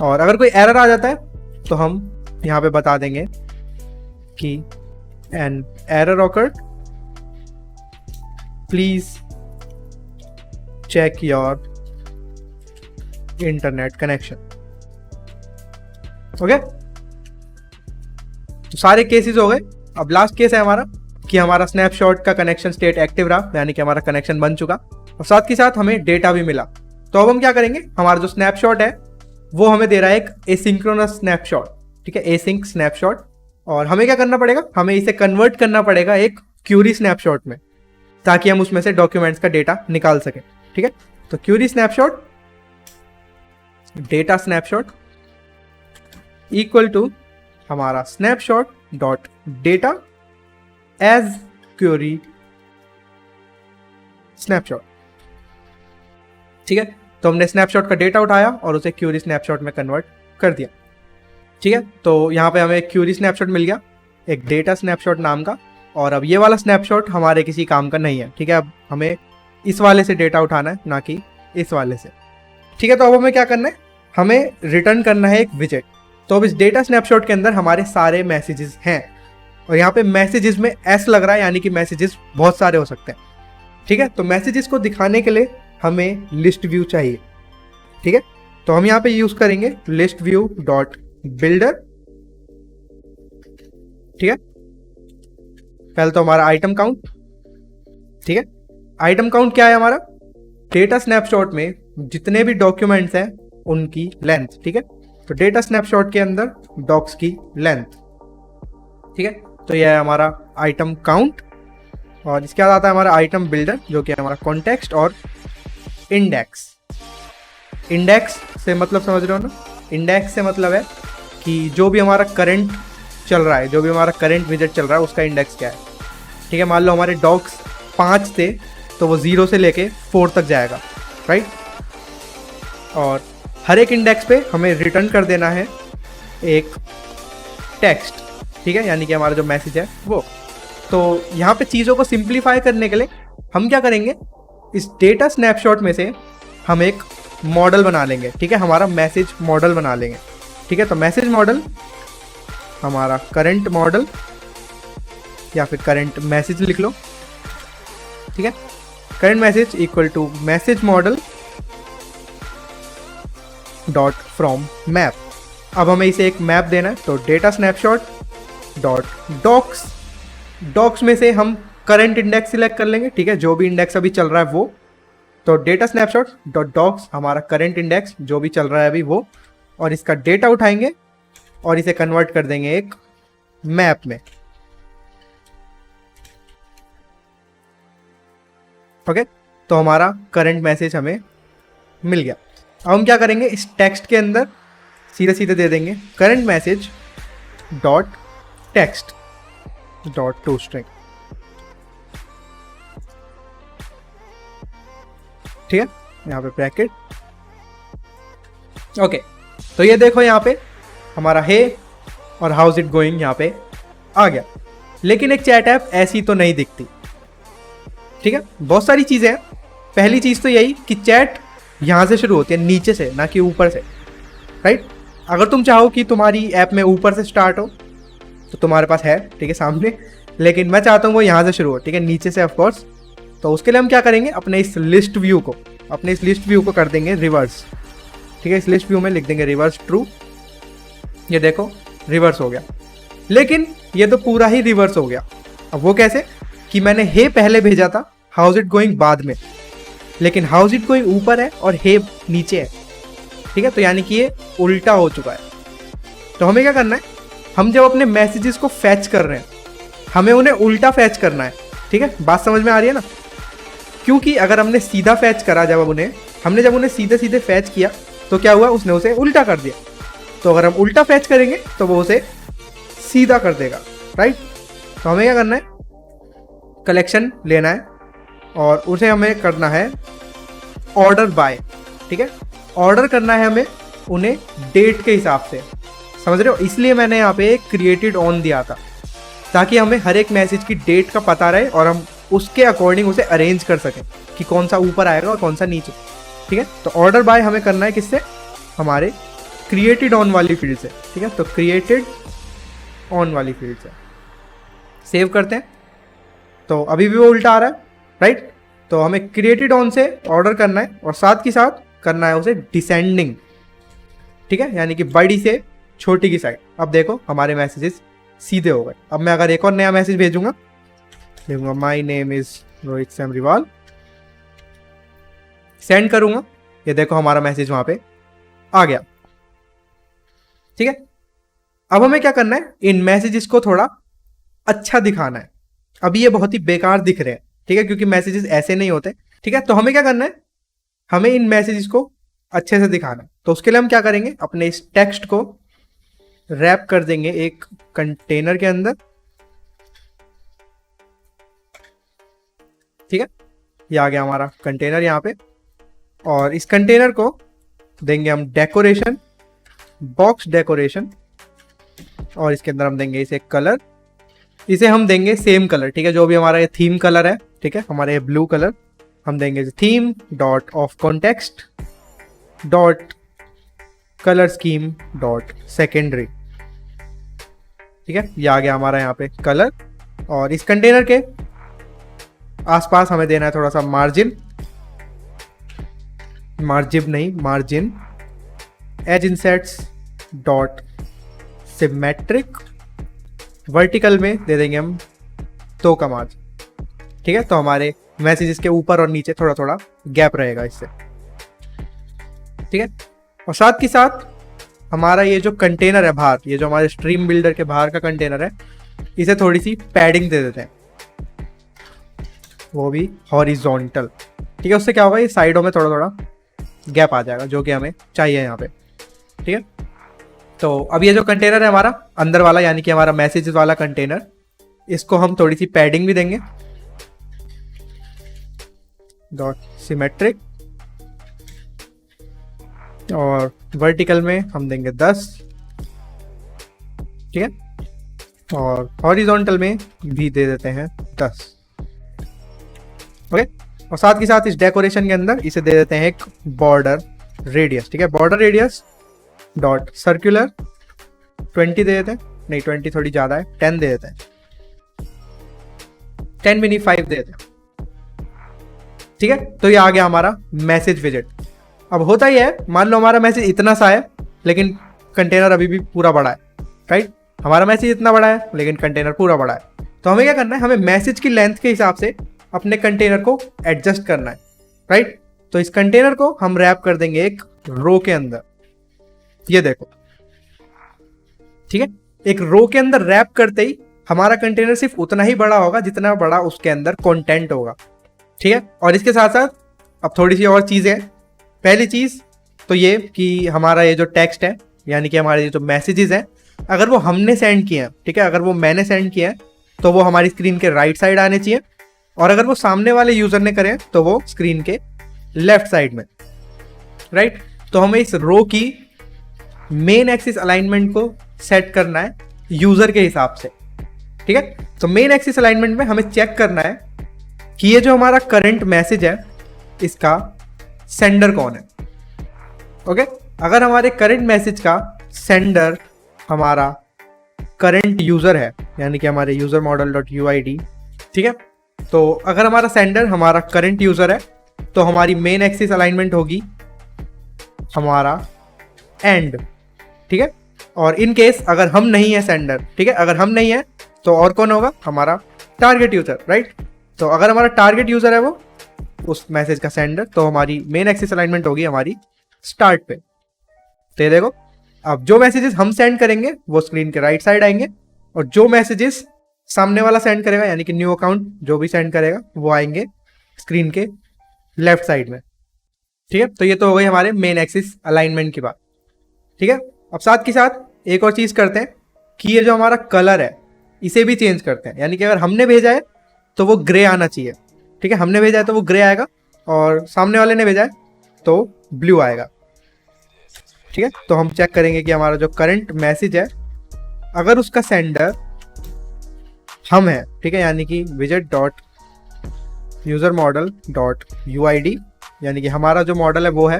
Speaker 1: और अगर कोई एरर आ जाता है तो हम यहाँ पे बता देंगे कि an error occurred, please check your internet connection. Okay, तो सारे केसेस हो गए। अब लास्ट केस है हमारा कि हमारा स्नैपशॉट का कनेक्शन स्टेट एक्टिव रहा, यानी कि हमारा कनेक्शन बन चुका और साथ के साथ हमें डेटा भी मिला। तो अब हम क्या करेंगे, हमारा जो स्नैपशॉट है वो हमें दे रहा है एक एसिंक्रोनस स्नैपशॉट। ठीक है, एसिंक स्नैपशॉट। और हमें क्या करना पड़ेगा, हमें इसे कन्वर्ट करना पड़ेगा एक क्यूरी स्नैपशॉट में, ताकि हम उसमें से डॉक्यूमेंट्स का डेटा निकाल सकें। ठीक है, तो query snapshot data snapshot equal to हमारा snapshot dot data as query snapshot. ठीक है, तो हमने स्नैपशॉट का डेटा उठाया और उसे क्यूरी स्नैपशॉट में कन्वर्ट कर दिया। ठीक है, तो यहाँ पे हमें एक क्यूरी स्नैपशॉट मिल गया, एक डेटा स्नैपशॉट नाम का। और अब ये वाला स्नैपशॉट हमारे किसी काम का नहीं है। ठीक है, अब हमें इस वाले से डेटा उठाना है, ना कि इस वाले से। ठीक है, तो अब हमें क्या करना है, हमें रिटर्न करना है एक विजेट। तो अब इस डेटा स्नैपशॉट के अंदर हमारे सारे मैसेजेस हैं और यहाँ पे मैसेजेस में एस लग रहा है, यानी कि मैसेजेस बहुत सारे हो सकते हैं। ठीक है, तो मैसेजेस को दिखाने के लिए हमें लिस्ट व्यू चाहिए। ठीक है, तो हम यहाँ पे यूज करेंगे लिस्ट व्यू डॉट बिल्डर ठीक है, पहले तो हमारा आइटम काउंट। ठीक है, आइटम काउंट क्या है हमारा, डेटा स्नैपशॉट में जितने भी डॉक्यूमेंट्स हैं उनकी लेंथ। ठीक है, तो डेटा स्नैपशॉट के अंदर डॉक्स की लेंथ। ठीक है, तो यह है हमारा आइटम काउंट। और इसके बाद आता है हमारा आइटम बिल्डर, जो कि है हमारा कॉन्टेक्स्ट और इंडेक्स। इंडेक्स से मतलब समझ रहे हो ना, इंडेक्स से मतलब है कि जो भी हमारा करंट चल रहा है, जो भी हमारा करंट विजेट चल रहा है उसका इंडेक्स क्या है। ठीक है, मान लो हमारे डॉक्स 5 थे तो वो 0 से लेके 4 तक जाएगा, राइट। और हर एक इंडेक्स पे हमें रिटर्न कर देना है एक टेक्स्ट। ठीक है, यानी कि हमारा जो मैसेज है वो। तो यहाँ पे चीज़ों को सिंप्लीफाई करने के लिए हम क्या करेंगे, इस डेटा स्नैपशॉट में से हम एक मॉडल बना लेंगे। ठीक है, हमारा मैसेज मॉडल बना लेंगे। ठीक है, तो मैसेज मॉडल हमारा करंट मॉडल या फिर करंट मैसेज लिख लो। ठीक है, current message equal to message model dot from map. अब हमें इसे एक मैप देना है, तो data snapshot dot docs. Docs में से हम करंट इंडेक्स सिलेक्ट कर लेंगे। ठीक है, जो भी इंडेक्स अभी चल रहा है वो। तो डेटा स्नैपशॉट डॉट डॉक्स हमारा करंट इंडेक्स जो भी चल रहा है अभी वो, और इसका डेटा उठाएंगे और इसे कन्वर्ट कर देंगे एक मैप में। ओके, तो हमारा करंट मैसेज हमें मिल गया। अब हम क्या करेंगे, इस टेक्स्ट के अंदर सीधे सीधे दे देंगे current message dot text dot to string. ठीक है, यहाँ पे ब्रैकेट। ओके, तो ये देखो यहाँ पे हमारा हे और हाउस इट गोइंग यहाँ पे आ गया। लेकिन एक चैट ऐप ऐसी तो नहीं दिखती। ठीक है, बहुत सारी चीज़ें हैं। पहली चीज़ तो यही कि चैट यहाँ से शुरू होती है, नीचे से, ना कि ऊपर से, राइट। अगर तुम चाहो कि तुम्हारी ऐप में ऊपर से स्टार्ट हो तो तुम्हारे पास है, ठीक है, सामने। लेकिन मैं चाहता हूँ वो यहाँ से शुरू हो, ठीक है, नीचे से ऑफकोर्स। तो उसके लिए हम क्या करेंगे, अपने इस लिस्ट व्यू को कर देंगे रिवर्स। ठीक है, इस लिस्ट व्यू में लिख देंगे रिवर्स ट्रू। ये देखो रिवर्स हो गया। लेकिन ये तो पूरा ही रिवर्स हो गया। अब वो कैसे, कि मैंने हे पहले भेजा था, हाउस इट गोइंग बाद में, लेकिन हाउस इट गोइंग ऊपर है और हे नीचे है। ठीक है, तो यानी कि ये उल्टा हो चुका है। तो हमें क्या करना है, हम जब अपने मैसेजेस को फैच कर रहे हैं हमें उन्हें उल्टा फैच करना है। ठीक है, बात समझ में आ रही है ना। क्योंकि अगर हमने सीधा फैच करा, जब उन्हें सीधे सीधे फैच किया तो क्या हुआ, उसने उसे उल्टा कर दिया। तो अगर हम उल्टा फैच करेंगे तो वो उसे सीधा कर देगा, राइट। तो हमें क्या करना है, कलेक्शन लेना है और उसे हमें करना है ऑर्डर बाय। ठीक है, ऑर्डर करना है हमें उन्हें डेट के हिसाब से, समझ रहे हो। इसलिए मैंने यहाँ पे क्रिएटेड ऑन दिया था, ताकि हमें हर एक मैसेज की डेट का पता रहे और हम उसके अकॉर्डिंग उसे अरेंज कर सकें कि कौन सा ऊपर आएगा और कौन सा नीचे। ठीक है, तो ऑर्डर बाय हमें करना है किससे, हमारे क्रिएटेड ऑन वाली फील्ड से। ठीक है, तो क्रिएटेड ऑन वाली फील्ड से सेव करते हैं। तो अभी भी वो उल्टा आ रहा है, राइट। तो हमें क्रिएटेड ऑन से ऑर्डर करना है और साथ के साथ करना है उसे डिसेंडिंग। ठीक है, यानी कि बड़ी से छोटी की साइड। अब देखो हमारे मैसेजेस सीधे हो गए। अब मैं अगर एक और नया मैसेज भेजूंगा, देखूंगा my name is Rohit Semriwal, send करूंगा, ये देखो हमारा मैसेज वहां पे आ गया। ठीक है, अब हमें क्या करना है, इन मैसेजेस को थोड़ा अच्छा दिखाना है। अभी ये बहुत ही बेकार दिख रहे हैं, ठीक है, क्योंकि मैसेजेस ऐसे नहीं होते। ठीक है, तो हमें क्या करना है, हमें इन मैसेजेस को अच्छे से दिखाना है। तो उसके लिए हम क्या करेंगे, अपने इस टेक्स्ट को रैप कर देंगे एक कंटेनर के अंदर। ठीक है, ये आ गया हमारा कंटेनर यहाँ पे। और इस कंटेनर को देंगे हम डेकोरेशन, बॉक्स डेकोरेशन, और इसके अंदर हम देंगे इसे कलर। इसे हम देंगे सेम कलर, ठीक है, जो भी हमारा ये थीम कलर है। ठीक है, हमारे ये ब्लू कलर हम देंगे theme dot of context dot colour scheme dot secondary. ठीक है, ये आ गया हमारा यहाँ पे कलर। और इस कंटेनर के आसपास हमें देना है थोड़ा सा margin, edge insets dot symmetric vertical में दे देंगे हम 2 का मार्जिन, ठीक है। तो हमारे मैसेजेस के ऊपर और नीचे थोड़ा थोड़ा गैप रहेगा इससे, ठीक है। और साथ ही साथ हमारा ये जो कंटेनर है बाहर, ये जो हमारे स्ट्रीम बिल्डर के बाहर का कंटेनर है, इसे थोड़ी सी पैडिंग दे देते हैं, वो भी हॉरिजॉन्टल, ठीक है। उससे क्या होगा, ये साइडों में थोड़ा थोड़ा गैप आ जाएगा, जो कि हमें चाहिए यहाँ पे, ठीक है। तो अब ये जो कंटेनर है हमारा अंदर वाला, यानी कि हमारा मैसेजेस वाला कंटेनर, इसको हम थोड़ी सी पैडिंग भी देंगे, डॉट सिमेट्रिक, और वर्टिकल में हम देंगे 10, ठीक है। और हॉरिजॉन्टल में भी दे देते हैं 10, ओके। और साथ के साथ इस डेकोरेशन के अंदर इसे दे देते हैं एक बॉर्डर रेडियस, ठीक है। बॉर्डर रेडियस डॉट सर्कुलर 20 दे देते हैं, नहीं 20 थोड़ी ज़्यादा है, 10 दे देते हैं, 10 भी नहीं 5 दे देते हैं, ठीक है। तो ये आ गया हमारा मैसेज विजेट। अब होता ही है, मान लो हमारा मैसेज इतना सा है लेकिन कंटेनर अभी भी पूरा बड़ा है, राइट। हमारा मैसेज इतना बड़ा है लेकिन कंटेनर पूरा बड़ा है, तो हमें क्या करना है, हमें मैसेज की लेंथ के हिसाब से अपने कंटेनर को एडजस्ट करना है, राइट। तो इस कंटेनर को हम रैप कर देंगे एक रो के अंदर, ये देखो, ठीक है। एक रो के अंदर रैप करते ही हमारा कंटेनर सिर्फ उतना ही बड़ा होगा जितना बड़ा उसके अंदर कंटेंट होगा, ठीक है। और इसके साथ साथ अब थोड़ी सी और चीज़ें हैं। पहली चीज़ तो ये कि हमारा ये जो टेक्स्ट है, यानी कि हमारे ये जो मैसेजेस हैं, अगर वो हमने सेंड किए हैं, ठीक है, अगर वो मैंने सेंड किया है तो वो हमारी स्क्रीन के राइट साइड आने चाहिए, और अगर वो सामने वाले यूज़र ने करें तो वो स्क्रीन के लेफ्ट साइड में, राइट। तो हमें इस रो की मेन एक्सिस अलाइनमेंट को सेट करना है यूज़र के हिसाब से, ठीक है। तो मेन एक्सिस अलाइनमेंट में हमें चेक करना है कि ये जो हमारा करंट मैसेज है इसका सेंडर कौन है, ओके। अगर हमारे करंट मैसेज का सेंडर हमारा करंट यूज़र है, यानी कि हमारे यूज़र मॉडल डॉट UID, ठीक है। तो अगर हमारा सेंडर हमारा करंट यूज़र है तो हमारी मेन एक्सिस अलाइनमेंट होगी हमारा एंड, ठीक है। और इन केस अगर हम नहीं है सेंडर, ठीक है, अगर हम नहीं है तो और कौन होगा, हमारा टारगेट यूज़र, राइट। तो अगर हमारा टारगेट यूज़र है वो उस मैसेज का सेंडर, तो हमारी मेन एक्सिस अलाइनमेंट होगी हमारी स्टार्ट पे। तो ये देखो, अब जो मैसेजेस हम सेंड करेंगे वो स्क्रीन के राइट साइड आएंगे, और जो मैसेजेस सामने वाला सेंड करेगा, यानी कि न्यू अकाउंट जो भी सेंड करेगा, वो आएंगे स्क्रीन के लेफ्ट साइड में, ठीक है। तो ये तो हो गई हमारे मेन एक्सिस अलाइनमेंट की बात, ठीक है। अब साथ के साथ एक और चीज़ करते हैं कि ये जो हमारा कलर है इसे भी चेंज करते हैं, यानी कि अगर हमने भेजा है तो वो ग्रे आना चाहिए, ठीक है। हमने भेजा है तो वो ग्रे आएगा, और सामने वाले ने भेजा है तो ब्लू आएगा, ठीक है। तो हम चेक करेंगे कि हमारा जो करंट मैसेज है अगर उसका सेंडर हम है, ठीक है, यानी कि विजेट dot user model dot UID, यानी कि हमारा जो मॉडल है वो है,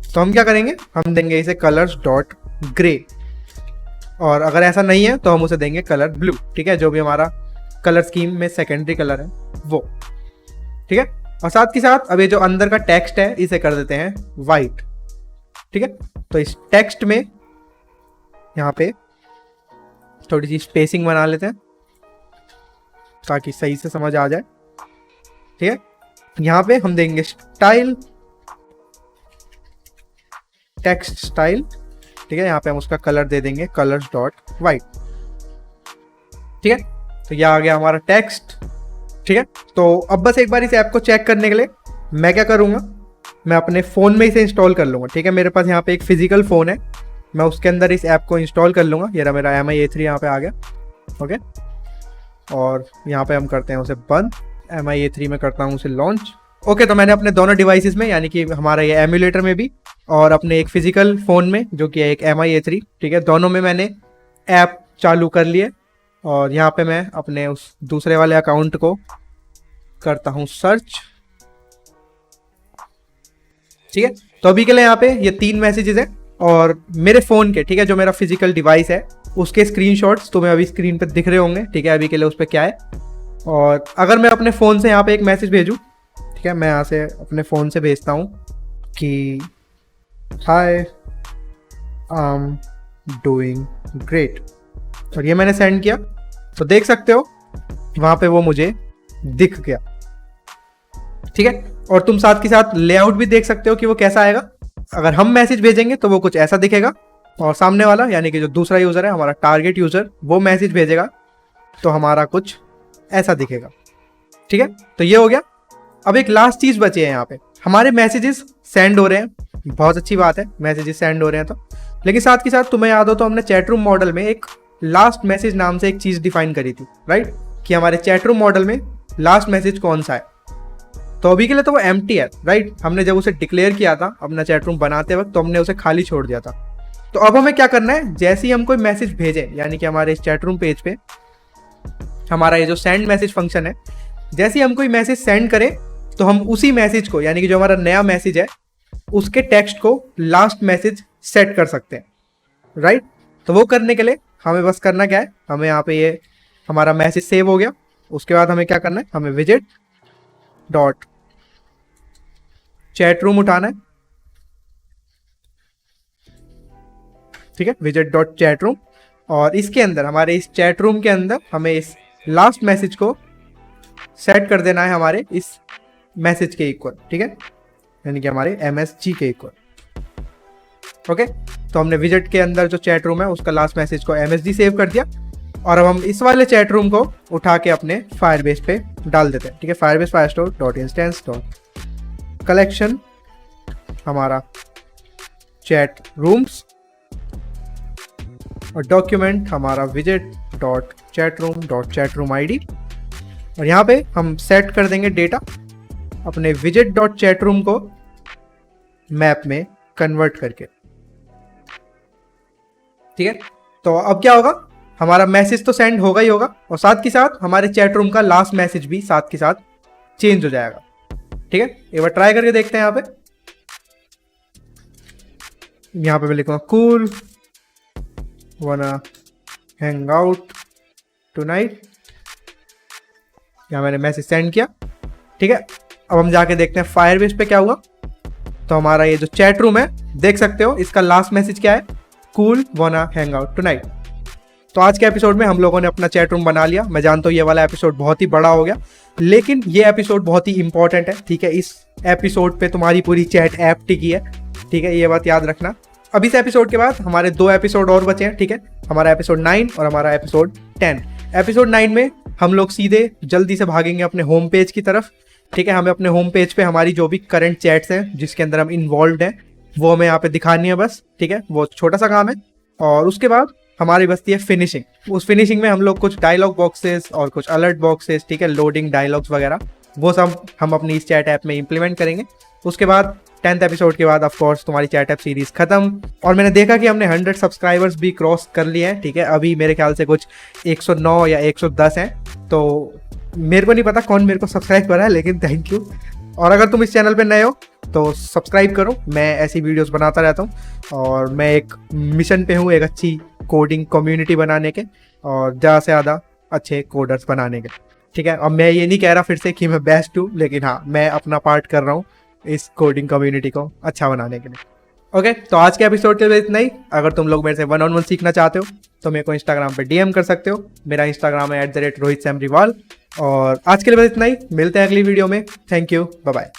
Speaker 1: तो हम क्या करेंगे, हम देंगे इसे कलर्स डॉट ग्रे, और अगर ऐसा नहीं है तो हम उसे देंगे कलर ब्लू, ठीक है, जो भी हमारा कलर स्कीम में सेकेंडरी कलर है वो, ठीक है। और साथ के साथ अब ये जो अंदर का टेक्स्ट है इसे कर देते हैं वाइट, ठीक है। तो इस टेक्स्ट में यहाँ पे थोड़ी सी स्पेसिंग बना लेते हैं ताकि सही से समझ आ जाए, ठीक है। यहाँ पे हम देंगे स्टाइल, टेक्स्ट स्टाइल, ठीक है। यहाँ पे हम उसका कलर दे देंगे कलर्स डॉट वाइट, ठीक है। तो यह आ गया हमारा टेक्स्ट, ठीक है। तो अब बस एक बार इस ऐप को चेक करने के लिए मैं क्या करूँगा, मैं अपने फ़ोन में इसे इंस्टॉल कर लूँगा, ठीक है। मेरे पास यहाँ पे एक फिजिकल फ़ोन है, मैं उसके अंदर इस ऐप को इंस्टॉल कर लूँगा। ये रहा मेरा MI A3 यहाँ पे आ गया, ओके। और यहाँ पे हम करते हैं उसे बंद, MI A3 में करता हूँ उसे लॉन्च, ओके। तो मैंने अपने दोनों डिवाइसेस में, यानी कि हमारा ये एमुलेटर में भी और अपने एक फिजिकल फ़ोन में जो कि है एक MI A3, ठीक है, दोनों में मैंने ऐप चालू कर लिए। और यहाँ पे मैं अपने उस दूसरे वाले अकाउंट को करता हूँ सर्च, ठीक है। तो अभी के लिए यहाँ पे ये 3 मैसेजेस हैं और मेरे फ़ोन के, ठीक है, जो मेरा फिजिकल डिवाइस है उसके स्क्रीनशॉट्स तुम्हें अभी स्क्रीन पे दिख रहे होंगे, ठीक है। अभी के लिए उस पर क्या है, और अगर मैं अपने फ़ोन से यहाँ पे एक मैसेज भेजूँ, ठीक है, मैं यहाँ से अपने फ़ोन से भेजता हूँ कि हाय आई एम डूइंग ग्रेट, और ये मैंने सेंड किया, तो देख सकते हो वहां पे वो मुझे दिख गया। ठीक है, और तुम साथ के साथ लेआउट भी देख सकते हो कि वो कैसा आएगा। अगर हम मैसेज भेजेंगे तो वो कुछ ऐसा दिखेगा, और सामने वाला यानी कि जो दूसरा यूजर है, हमारा टारगेट यूजर, वो मैसेज भेजेगा तो हमारा कुछ ऐसा दिखेगा। ठीक है, तो ये हो गया। अब एक लास्ट चीज बची है यहाँ पे, हमारे मैसेजेस सेंड हो रहे हैं, बहुत अच्छी बात है, मैसेजेस सेंड हो रहे हैं तो, लेकिन साथ के साथ तुम्हें याद हो तो हमने चैटरूम मॉडल में एक लास्ट मैसेज नाम से एक चीज डिफाइन करी थी, राइट, कि हमारे चैटरूम मॉडल में लास्ट मैसेज कौन सा है। तो अभी के लिए तो वो एम्प्टी है, राइट। हमने जब उसे डिक्लेयर किया था अपना चैटरूम बनाते वक्त, तो हमने उसे खाली छोड़ दिया था। तो अब हमें क्या करना है, जैसे ही हम कोई मैसेज भेजें, यानी कि हमारे इस चैटरूम पेज पे हमारा ये जो सेंड मैसेज फंक्शन है, जैसे ही हम कोई मैसेज सेंड करें तो हम उसी मैसेज को, यानी कि जो हमारा नया मैसेज है, उसके टेक्स्ट को लास्ट मैसेज सेट कर सकते हैं, राइट। तो वो करने के लिए हमें बस करना क्या है, हमें यहाँ पे ये हमारा मैसेज सेव हो गया, उसके बाद हमें क्या करना है, हमें विजेट डॉट चैटरूम उठाना है। ठीक है, विजेट डॉट चैटरूम, और इसके अंदर, हमारे इस चैटरूम के अंदर हमें इस लास्ट मैसेज को सेट कर देना है हमारे इस मैसेज के इक्वल। ठीक है, यानी कि हमारे MSG के इक्वल। ओके, तो हमने विजेट के अंदर जो चैट रूम है उसका लास्ट मैसेज को MSG सेव कर दिया, और अब हम इस वाले चैट रूम को उठा के अपने फायरबेस पे डाल देते हैं। ठीक है, Firebase Firestore dot instance dot collection हमारा चैट रूम्स, और डॉक्यूमेंट हमारा विजेट डॉट चैट रूम ID, और यहाँ पे हम सेट कर देंगे डेटा अपने विजेट डॉट चैट रूम को मैप में कन्वर्ट करके। ठीक है, तो अब क्या होगा, हमारा मैसेज तो सेंड होगा ही होगा, और साथ के साथ हमारे चैट रूम का लास्ट मैसेज भी साथ के साथ चेंज हो जाएगा। ठीक है, एक बार ट्राई करके देखते हैं। यहाँ पे मैं लिखूंगा cool wanna hang out tonight, यहाँ मैंने मैसेज सेंड किया। ठीक है, अब हम जाके देखते हैं फायरबेस पे क्या हुआ। तो हमारा ये जो चैट रूम है, देख सकते हो इसका लास्ट मैसेज क्या है, cool wanna hang out tonight। तो आज के एपिसोड में हम लोगों ने अपना चैट रूम बना लिया। मैं जानता हूँ ये वाला एपिसोड बहुत ही बड़ा हो गया, लेकिन ये एपिसोड बहुत ही इंपॉर्टेंट है। ठीक है, इस एपिसोड पे तुम्हारी पूरी चैट ऐप टिकी है। ठीक है, ये बात याद रखना। अब इस एपिसोड के बाद हमारे 2 एपिसोड और बचे हैं। ठीक है, हमारा एपिसोड 9 और हमारा एपिसोड 10। एपिसोड 9 में हम लोग सीधे जल्दी से भागेंगे अपने होम पेज की तरफ। ठीक है, हमें अपने होम पेज पे हमारी जो भी करंट चैट्स हैं जिसके अंदर हम इन्वॉल्व हैं, वो हमें यहाँ पे दिखानी है बस। ठीक है, वो छोटा सा काम है, और उसके बाद हमारी बचती है फिनिशिंग। उस फिनिशिंग में हम लोग कुछ डायलॉग बॉक्सेस और कुछ अलर्ट बॉक्सेस, ठीक है, लोडिंग डायलॉग्स वगैरह, वो सब हम अपनी इस चैट ऐप में इंप्लीमेंट करेंगे। उसके बाद 10th एपिसोड के बाद ऑफ कोर्स तुम्हारी चैट ऐप सीरीज खत्म। और मैंने देखा कि हमने 100 सब्सक्राइबर्स भी क्रॉस कर लिए हैं। ठीक है, अभी मेरे ख्याल से कुछ 109 या 110 हैं। तो मेरे को नहीं पता कौन मेरे को सब्सक्राइब करा है, लेकिन थैंक यू। और अगर तुम इस चैनल पे नए हो तो सब्सक्राइब करो, मैं ऐसी वीडियोस बनाता रहता हूँ, और मैं एक मिशन पे हूँ एक अच्छी कोडिंग कम्युनिटी बनाने के, और ज़्यादा से ज़्यादा अच्छे कोडर्स बनाने के। ठीक है, अब मैं ये नहीं कह रहा फिर से कि मैं बेस्ट हूँ, लेकिन हाँ, मैं अपना पार्ट कर रहा हूँ इस कोडिंग कम्युनिटी को अच्छा बनाने के लिए। ओके, तो आज के एपिसोड के लिए इतना ही। अगर तुम लोग मेरे से 1-on-1 सीखना चाहते हो तो मेरे को इंस्टाग्राम पे DM कर सकते हो। मेरा इंस्टाग्राम है @RohitSamRiwal। और आज के लिए बस इतना ही, मिलते हैं अगली वीडियो में। Thank you, bye bye.